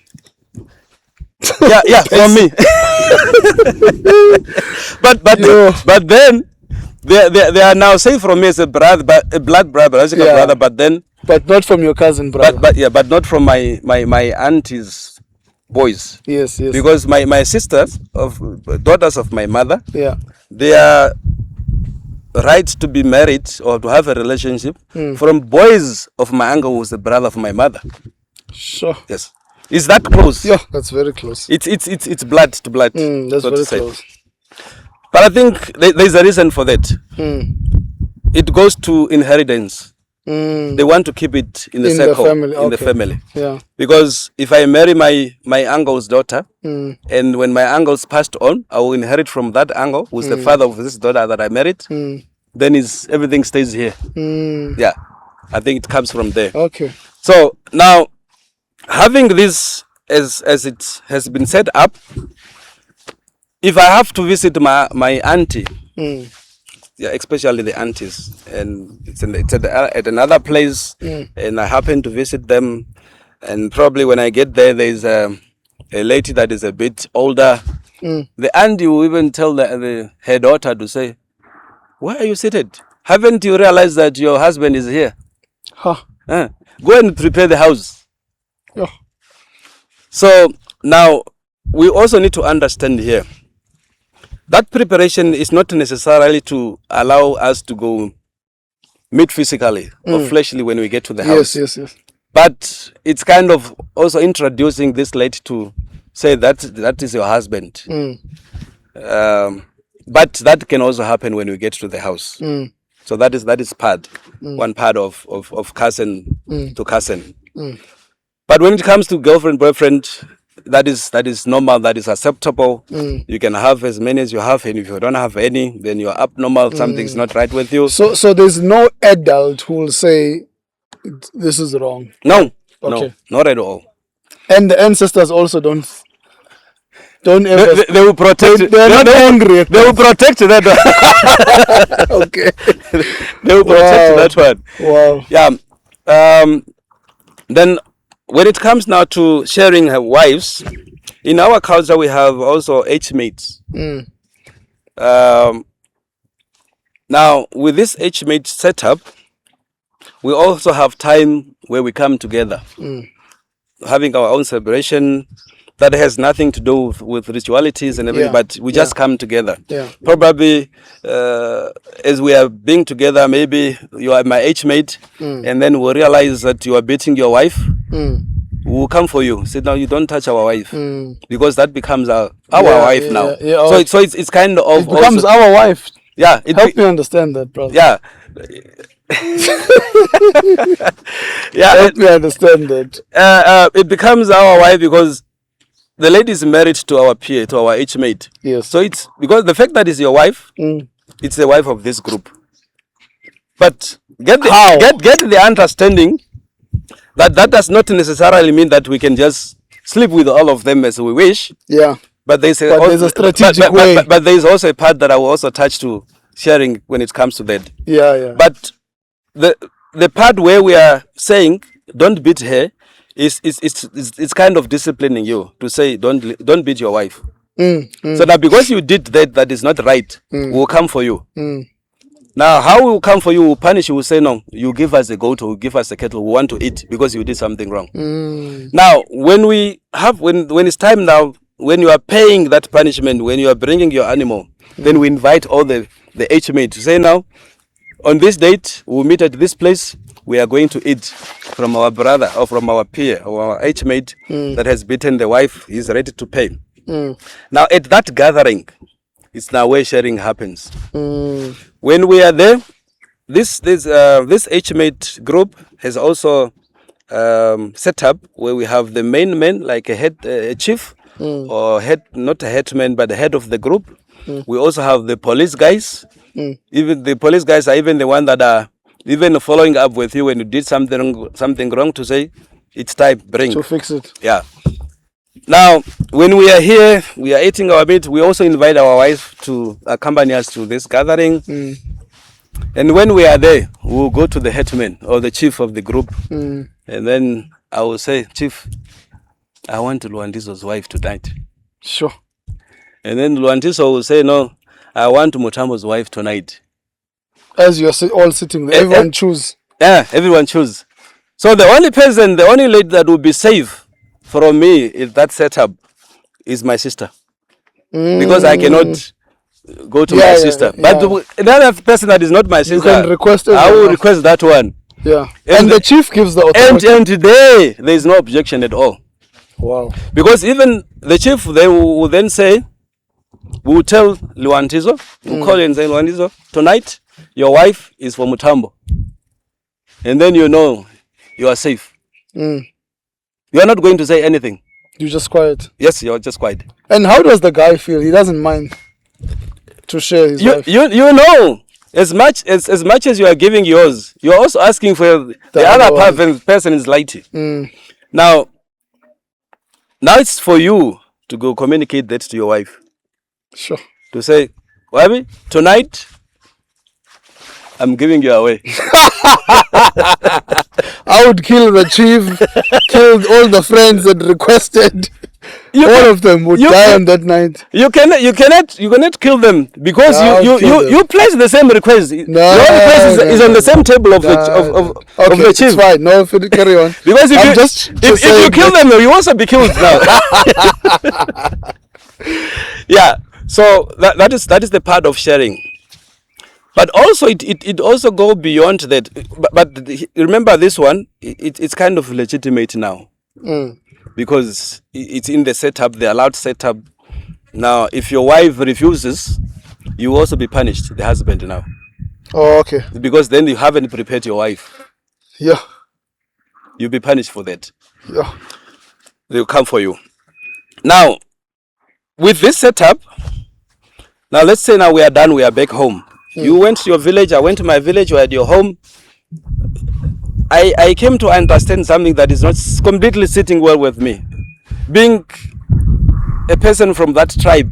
Yeah, from me. but then they are now safe from me as a brother, but a blood brother, as a brother. But not from your cousin brother. But not from my auntie's boys. Yes. Because my sisters, daughters of my mother, they are right to be married or to have a relationship from boys of my uncle, who's the brother of my mother. Sure. Yes. Is that close? Yeah, that's very close. It's blood to blood. That's very close. But I think there's a reason for that. It goes to inheritance. They want to keep it in the circle, in the family. Yeah. Because if I marry my uncle's daughter, and when my uncle's passed on, I will inherit from that uncle, who's the father of this daughter that I married. Then everything stays here. Yeah, I think it comes from there. Okay. So now, having this as it has been set up, if I have to visit my auntie, especially the aunties, and it's at another place, and I happen to visit them, and probably when I get there, there's a lady that is a bit older. The auntie will even tell her daughter to say, "Where are you seated? Haven't you realized that your husband is here? Go and prepare the house." Yeah. So now we also need to understand here that preparation is not necessarily to allow us to go meet physically or fleshly when we get to the house. Yes. But it's kind of also introducing this lady to say that is your husband. But that can also happen when we get to the house. So that is one part of cousin to cousin. But when it comes to girlfriend, boyfriend, that is normal, that is acceptable. You can have as many as you have, and if you don't have any, then you're abnormal, something's not right with you. So there's no adult who will say this is wrong? No, okay. No, not at all. And the ancestors also don't ever... They will protect... They're not angry. They will protect that one. Okay. They will protect that one. Wow. Yeah. Then when it comes now to sharing her wives, in our culture we have also H-mates. Now with this H-mate setup, we also have time where we come together, having our own celebration that has nothing to do with ritualities and everything, but we just come together. Probably as we are being together, maybe you are my H-mate, and then we realize that you are beating your wife, we will come for you. Say, no, you don't touch our wife. Because that becomes our wife now. So it's kind of... It becomes our wife. Yeah. Help me understand that, brother. Yeah. Yeah. Help me understand that. It becomes our wife because the lady is married to our peer, to our age mate. Yes. So it's because the fact that it's your wife, it's the wife of this group. But get the understanding that does not necessarily mean that we can just sleep with all of them as we wish. Yeah. But there's a strategic way. But there is also a part that I will also touch to sharing when it comes to that. Yeah. But the part where we are saying don't beat her it's kind of disciplining you to say don't beat your wife. So that because you did that is not right, we'll come for you. Now, how we will come for you, we'll punish you, we'll say, no, you give us a goat or give us a cattle, we want to eat because you did something wrong. Now, when it's time now, when you are paying that punishment, when you are bringing your animal, then we invite all the age mate to say, now, on this date, we'll meet at this place, we are going to eat from our brother or from our peer or our age mate that has beaten the wife, he's ready to pay. Now, at that gathering, it's now where sharing happens. When we are there, this age mate group has also set up where we have the main man, like a chief, or not a headman, but the head of the group. We also have the police guys. Even the police guys are even the one that are even following up with you when you did something wrong to say, it's time, bring. To fix it. Yeah. Now, when we are here, we are eating our meat, we also invite our wife to accompany us to this gathering. And when we are there, we will go to the headman or the chief of the group. And then I will say, Chief, I want Luandiso's wife tonight. Sure. And then Luandiso will say, no, I want Mothambo's wife tonight. As you are all sitting there, everyone choose. Yeah, everyone choose. So the only lady that will be safe from me in that setup is my sister. Because I cannot go to my sister. But the other person that is not my sister, you can request I will request that one. Yeah. And the chief gives the authority. And today, there is no objection at all. Wow. Because even the chief, they will then say, we will tell Luandiso, we'll call you and say, Luandiso, tonight, your wife is from Mothambo. And then you know you are safe. You are not going to say anything. You're just quiet. Yes, you're just quiet. And how does the guy feel? He doesn't mind to share his wife. You know, as much as you are giving yours, you're also asking for the other person's light. Now it's for you to go communicate that to your wife. Sure. To say, Wabi, tonight, I'm giving you away. I would kill the chief, killed all the friends that requested. All of them would die on that night. You cannot kill them because you place the same request. Your request is on the same table of the chief. It's fine. No, carry on. Because if you kill them, you also be killed now. Yeah. So that is the part of sharing. But also it also go beyond that. But remember this one, it's kind of legitimate now. Because it's in the setup, the allowed setup. Now, if your wife refuses, you will also be punished, the husband now. Oh, okay. Because then you haven't prepared your wife. Yeah. You'll be punished for that. Yeah. They'll come for you. Now, with this setup, now let's say now we are done, we are back home. You went to your village, I went to my village, you are at your home. I came to understand something that is not completely sitting well with me. Being a person from that tribe,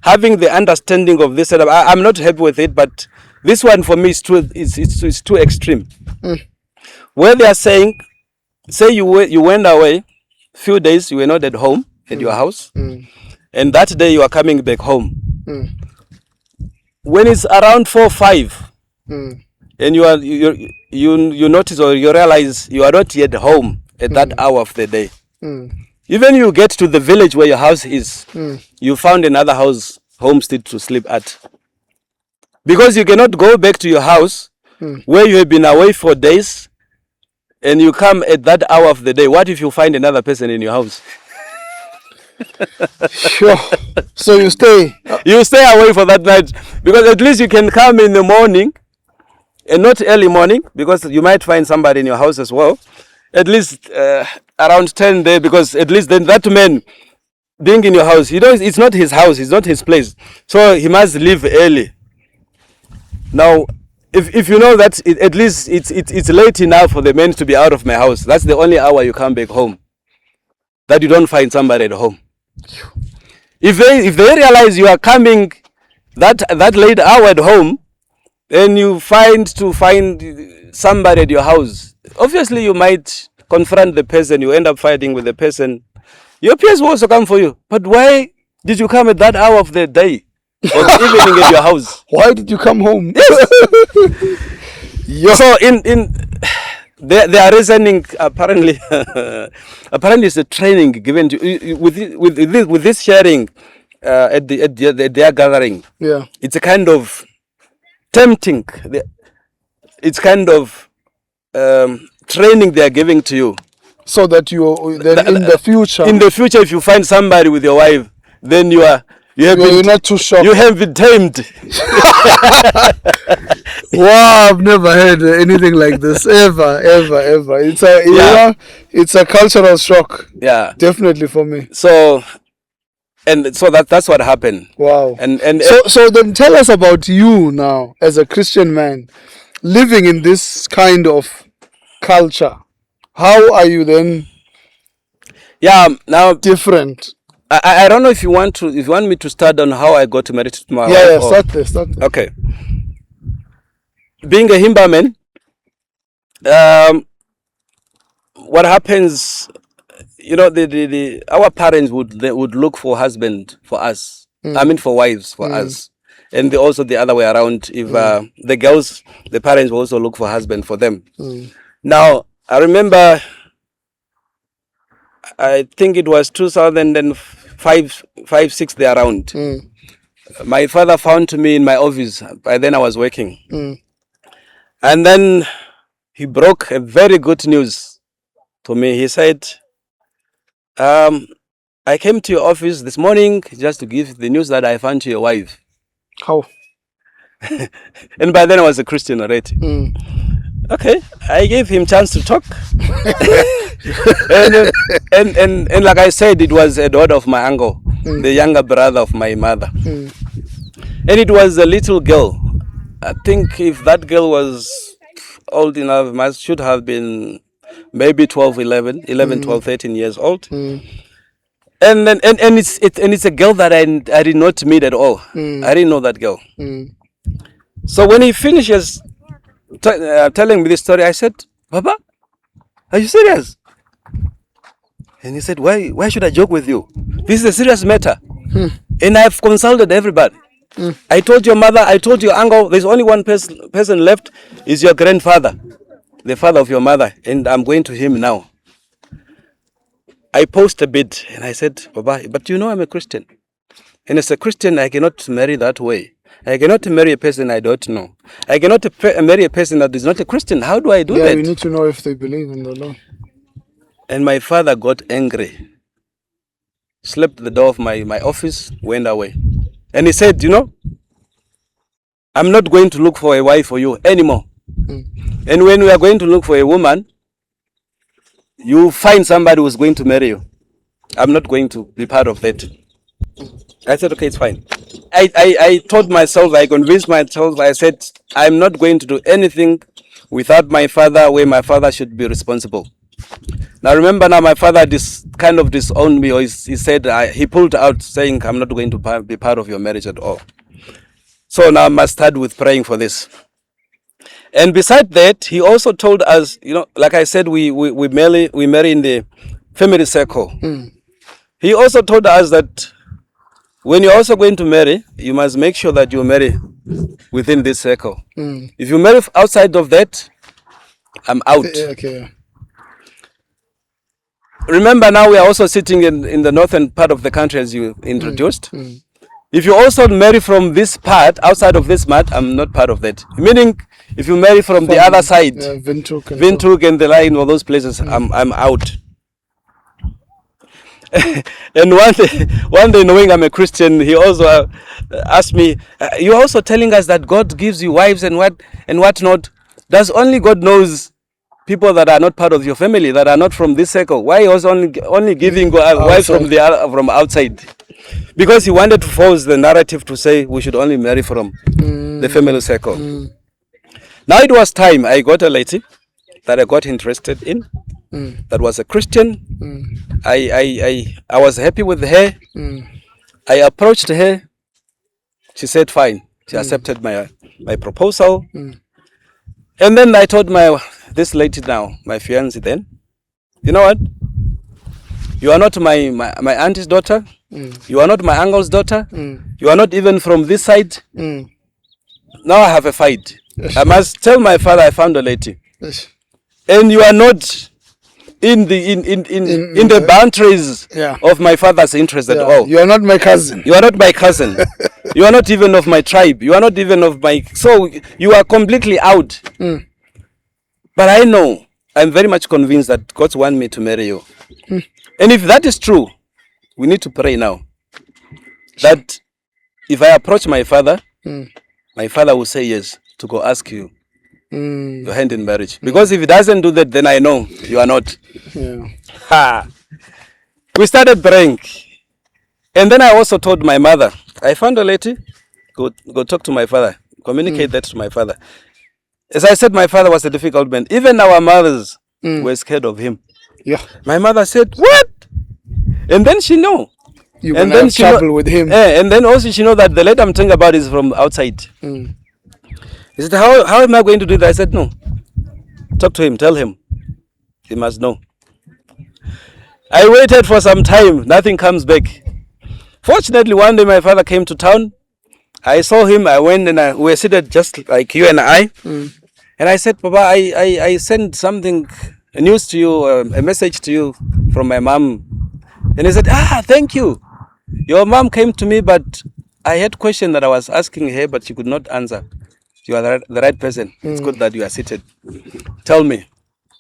having the understanding of this setup, I'm not happy with it, but this one for me is too extreme. Where they are saying, say you went away, few days you were not at home, at your house, and that day you are coming back home. When it's around 4 or 5, and you notice or you realize you are not yet home at that hour of the day. Even you get to the village where your house is, you found another homestead to sleep at. Because you cannot go back to your house where you have been away for days, and you come at that hour of the day, what if you find another person in your house? Sure. So you stay. You stay away for that night, because at least you can come in the morning, and not early morning, because you might find somebody in your house as well. At least around 10 there, because at least then that man being in your house, it's not his house, it's not his place, so he must leave early. Now, if you know that at least it's late enough for the men to be out of my house, that's the only hour you come back home, that you don't find somebody at home. If they realize you are coming that late hour at home, and you find somebody at your house, obviously you might confront the person, you end up fighting with the person. Your peers will also come for you. But why did you come at that hour of the day or the evening at your house? Why did you come home? Yes. So they are reasoning, apparently. Apparently, it's a training given to with this sharing at their gathering. Yeah, it's a kind of tempting. It's kind of training they are giving to you, so that you then in the future. In the future, if you find somebody with your wife, then you're not too shocked. You have been tamed. Wow, I've never heard anything like this ever. It's a cultural shock. Yeah, definitely for me. So that's what happened. Wow. And so then tell us about you now as a Christian man living in this kind of culture. How are you then? Yeah, now different. I don't know if you want me to start on how I got married to my wife. Yeah, start there. Okay. Being a Himba man, what happens, our parents would look for husband for us. I mean for wives for us. And also the other way around. If the girls, the parents will also look for husband for them. Now, I remember, I think it was 2005, 6 there around. My father found me in my office. By then I was working. And then he broke a very good news to me. He said, I came to your office this morning just to give the news that I found your wife. How? And by then I was a Christian already. Okay, I gave him chance to talk. and like I said, it was a daughter of my uncle, the younger brother of my mother. And it was a little girl. I think if that girl was old enough, should have been maybe 12, 13 years old. And it's a girl that I did not meet at all. I didn't know that girl. So when he finishes telling me this story, I said, Papa, are you serious? And he said, why should I joke with you? This is a serious matter. And I've consulted everybody. I told your mother, I told your uncle, there's only one person left, is your grandfather, the father of your mother, and I'm going to him now. I paused a bit and I said, Papa, but I'm a Christian. And as a Christian, I cannot marry that way. I cannot marry a person I don't know. I cannot marry a person that is not a Christian. How do I do that? Yeah, we need to know if they believe in the Lord. And my father got angry, slapped the door of my office, went away. And he said, I'm not going to look for a wife for you anymore. And when we are going to look for a woman, you find somebody who's going to marry you. I'm not going to be part of that. I said, okay, it's fine. I told myself, I convinced myself, I said, I'm not going to do anything without my father, where my father should be responsible. Now remember, my father kind of disowned me, or he said, he pulled out saying, I'm not going to be part of your marriage at all. So now I must start with praying for this. And beside that, he also told us, like I said, we marry in the family circle. He also told us that when you're also going to marry, you must make sure that you marry within this circle. If you marry outside of that, I'm out. Okay. Remember, now we are also sitting in the northern part of the country, as you introduced. If you also marry from this part, outside of this mat, I'm not part of that. Meaning, If you marry from the other side, Windhoek and the line, all those places, I'm out. And one day, knowing I'm a Christian, he also asked me, "You're also telling us that God gives you wives and what not? Does only God knows people that are not part of your family, that are not from this circle? Why he was only giving wives from outside?" Because he wanted to force the narrative to say we should only marry from the family circle. Now it was time. I got a lady that I got interested in. That was a Christian. I was happy with her. I approached her. She said fine. She accepted my proposal. And then I told this lady now, my fiancée then, you know what? You are not my auntie's daughter. You are not my uncle's daughter. You are not even from this side. Now I have a fight. I must tell my father I found a lady. And you are not in the boundaries of my father's interest at all. You are not my cousin. You are not my cousin. You are not even of my tribe. You are not even of my... So you are completely out. But I know, I'm very much convinced that God wants me to marry you. And if that is true, we need to pray now. That if I approach my father, my father will say yes to go ask you your hand in marriage. Because if he doesn't do that, then I know you are not. We started praying. And then I also told my mother, I found a lady, go talk to my father, communicate that to my father. As I said, my father was a difficult man. Even our mothers were scared of him. My mother said, what? And then she know. You and then have trouble with him. And then also she know that the lady I'm talking about is from outside. He said, how am I going to do that? I said, no. Talk to him, tell him. He must know. I waited for some time, nothing comes back. Fortunately, one day my father came to town. I saw him, I went and we were seated just like you and I. And I said, Papa, I sent something, a news to you, a message to you from my mom. And he said, thank you. Your mom came to me, but I had question that I was asking her, but she could not answer. You are the right person. It's good that you are seated. Tell me.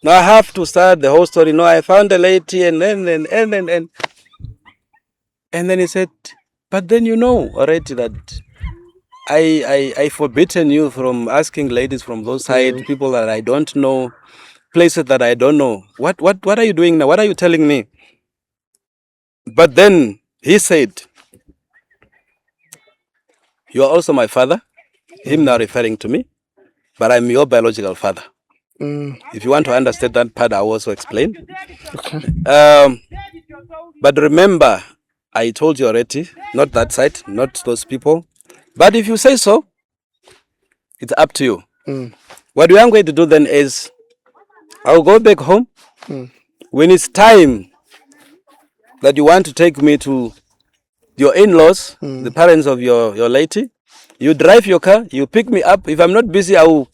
Now I have to start the whole story. No, I found a lady and then he said, but then you know already that I forbidden you from asking ladies from those side, people that I don't know, places that I don't know. What are you doing now? What are you telling me? But then he said, you are also my father. Him now referring to me, but I'm your biological father. If you want to understand that part, I'll also explain. But remember, I told you already, not that side, not those people. But if you say so, it's up to you. What we are going to do then is, I'll go back home. When it's time that you want to take me to your in-laws, the parents of your lady, you drive your car, you pick me up. If I'm not busy, I will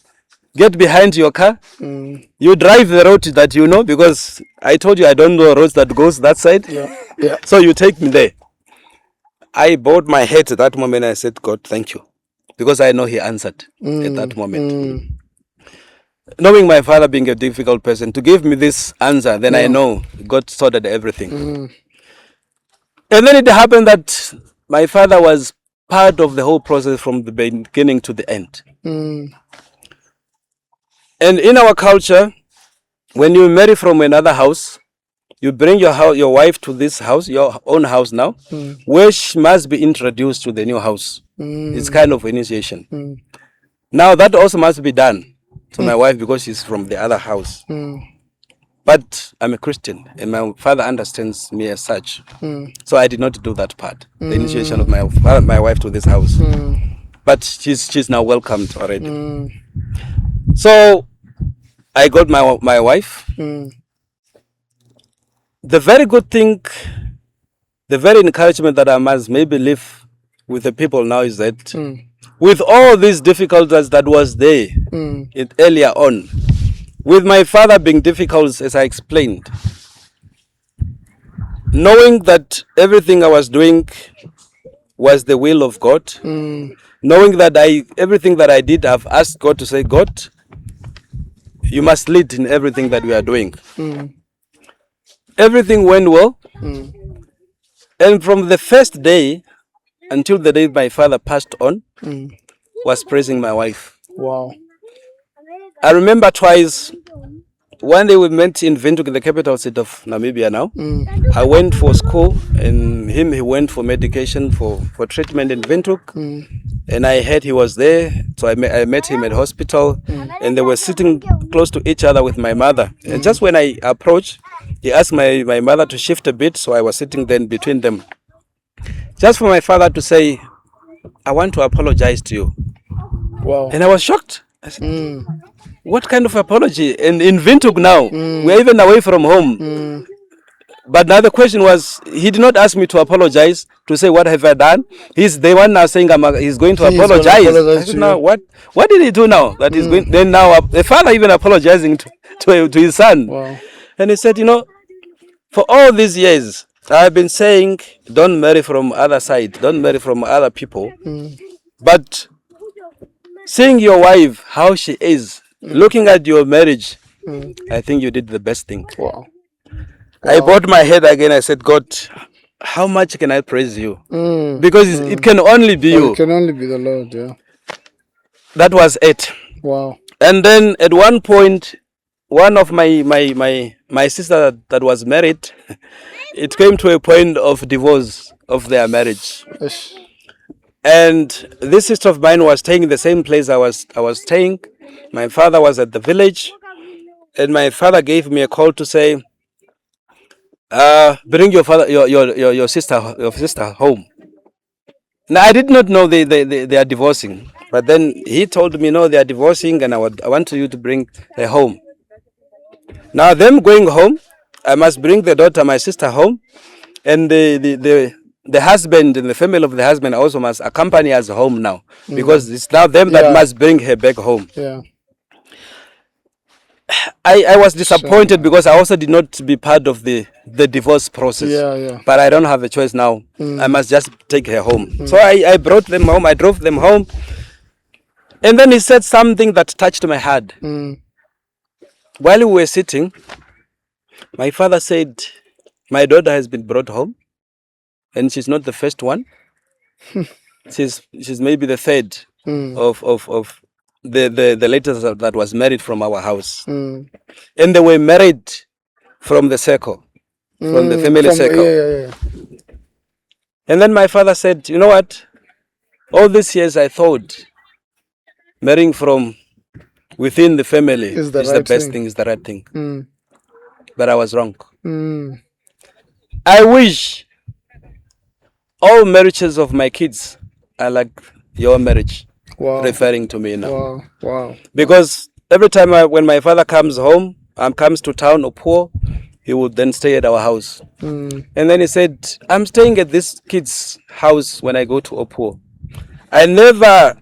get behind your car. You drive the road that you know, because I told you I don't know roads that goes that side. So you take me there. I bowed my head at that moment. I said, God, thank you. Because I know he answered at that moment. Knowing my father being a difficult person, to give me this answer, then I know God sorted everything. And then it happened that my father was part of the whole process from the beginning to the end. And in our culture, when you marry from another house, you bring your wife to this house, your own house now, where she must be introduced to the new house. It's kind of initiation. Now that also must be done to my wife because she's from the other house. But I'm a Christian and my father understands me as such. So I did not do that part, the initiation of my wife to this house. But she's now welcomed already. So I got my wife. The very good thing, the very encouragement that I must maybe live with the people now is that with all these difficulties that was there earlier on, with my father being difficult, as I explained, knowing that everything I was doing was the will of God, knowing that everything that I did, I've asked God to say, God, you must lead in everything that we are doing. Everything went well. And from the first day until the day my father passed on, was praising my wife. Wow. I remember twice. One day we met in Windhoek, the capital city of Namibia now. I went for school, and he went for medication, for treatment in Windhoek. And I heard he was there, so I met him at hospital, and they were sitting close to each other with my mother. And just when I approached, he asked my mother to shift a bit, so I was sitting then between them. Just for my father to say, I want to apologize to you. Wow. And I was shocked. I said, what kind of apology? And in Windhoek now, we're even away from home. But now the question was, he did not ask me to apologize, to say, what have I done? He's the one now saying he's going to apologize. I said, now, what did he do now? That he's going, then now the father even apologizing to his son. Wow. And he said, for all these years, I've been saying, don't marry from other side, don't marry from other people. But seeing your wife, how she is, looking at your marriage, I think you did the best thing. Wow. I bowed my head again. I said, God, how much can I praise you? Because it can only be you. It can only be the Lord, yeah. That was it. Wow. And then at one point, one of my sister that was married, it came to a point of divorce of their marriage. Ish. And this sister of mine was staying in the same place I was staying. My father was at the village, and my father gave me a call to say, bring your sister home. Now I did not know they are divorcing, but then he told me, no, they are divorcing, and I want you to bring her home. Now them going home, I must bring the daughter, my sister, home, and the husband and the family of the husband also must accompany us home now, because it's now them that must bring her back home. Yeah. I was disappointed because I also did not be part of the divorce process. Yeah. But I don't have a choice now. I must just take her home. So I brought them home. I drove them home. And then he said something that touched my heart. While we were sitting, my father said, my daughter has been brought home, and she's not the first one. she's maybe the third of the latest that was married from our house. And they were married from the circle, from the family circle. Yeah. And then my father said, you know what? All these years I thought marrying from within the family is the best thing, is the right thing. But I was wrong. I wish all marriages of my kids are like your marriage. Wow. Referring to me now. Wow. Because every time when my father comes home, comes to town or poor, he would then stay at our house. And then he said, I'm staying at this kid's house when I go to Opuo. I never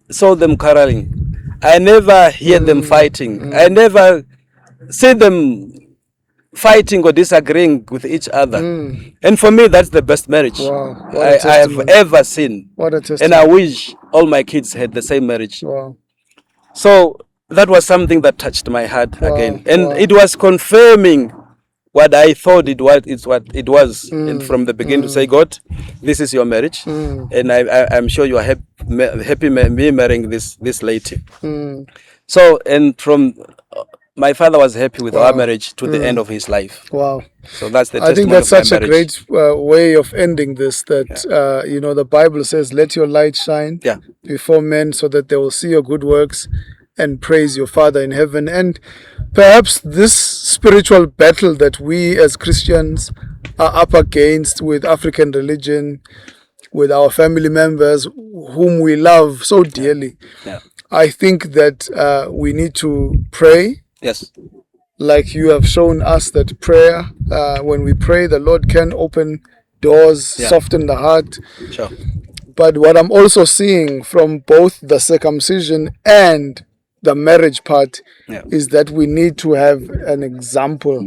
saw them quarreling. I never hear them fighting. I never see them fighting or disagreeing with each other. And for me, that's the best marriage I have ever seen. What a testimony. And I wish all my kids had the same marriage. Wow. So that was something that touched my heart again. And it was confirming what I thought it was. And from the beginning to say, God, this is your marriage. And I'm sure you are happy me marrying this lady. So, and from my father was happy with our marriage to the end of his life. Wow. So that's the I think testimony that's of my such a marriage. great way of ending this, that, the Bible says, let your light shine before men so that they will see your good works and praise your Father in heaven. And perhaps this spiritual battle that we as Christians are up against with African religion, with our family members whom we love so dearly, I think that we need to pray. Yes. Like you have shown us that prayer, when we pray, the Lord can open doors, soften the heart. Sure. But what I'm also seeing from both the circumcision and the marriage part is that we need to have an example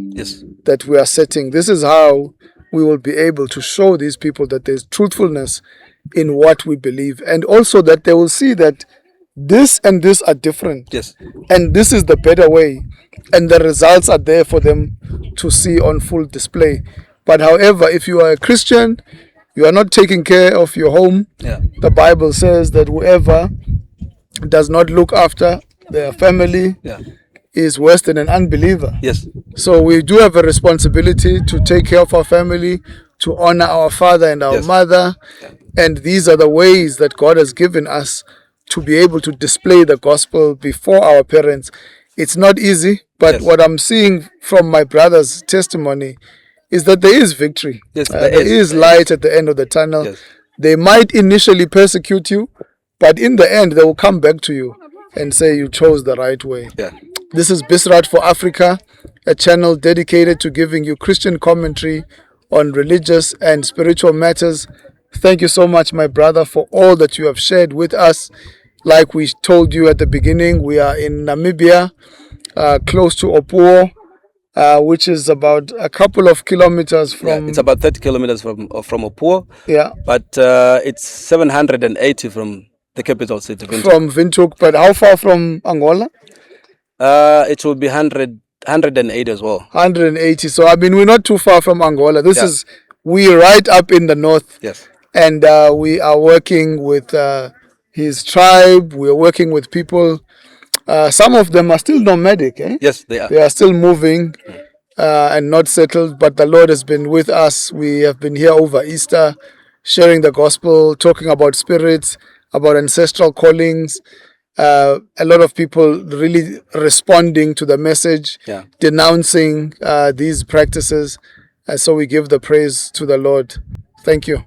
that we are setting. This is how we will be able to show these people that there's truthfulness in what we believe, and also that they will see that this and this are different. Yes. And this is the better way, and the results are there for them to see on full display. But however, if you are a Christian, you are not taking care of your home. Yeah. The Bible says that whoever does not look after their family is worse than an unbeliever. Yes. So we do have a responsibility to take care of our family, to honor our father and our mother. And these are the ways that God has given us to be able to display the gospel before our parents. It's not easy, but what I'm seeing from my brother's testimony is that there is victory. Yes, there is light at the end of the tunnel. Yes. They might initially persecute you, but in the end, they will come back to you and say you chose the right way. Yeah. This is Bisrat for Africa, a channel dedicated to giving you Christian commentary on religious and spiritual matters. Thank you so much, my brother, for all that you have shared with us. Like we told you at the beginning, we are in Namibia, close to Opuo, which is about a couple of kilometers from... it's about 30 kilometers from Opuo. Yeah. But it's 780 from the capital city, Windhoek. From Windhoek. But how far from Angola? It will be 180 as well. 180. So, I mean, we're not too far from Angola. This is... We're right up in the north. Yes. And we are working with his tribe. We are working with people. Some of them are still nomadic. Yes, they are. They are still moving and not settled. But the Lord has been with us. We have been here over Easter, sharing the gospel, talking about spirits, about ancestral callings. A lot of people really responding to the message, denouncing these practices. And so we give the praise to the Lord. Thank you.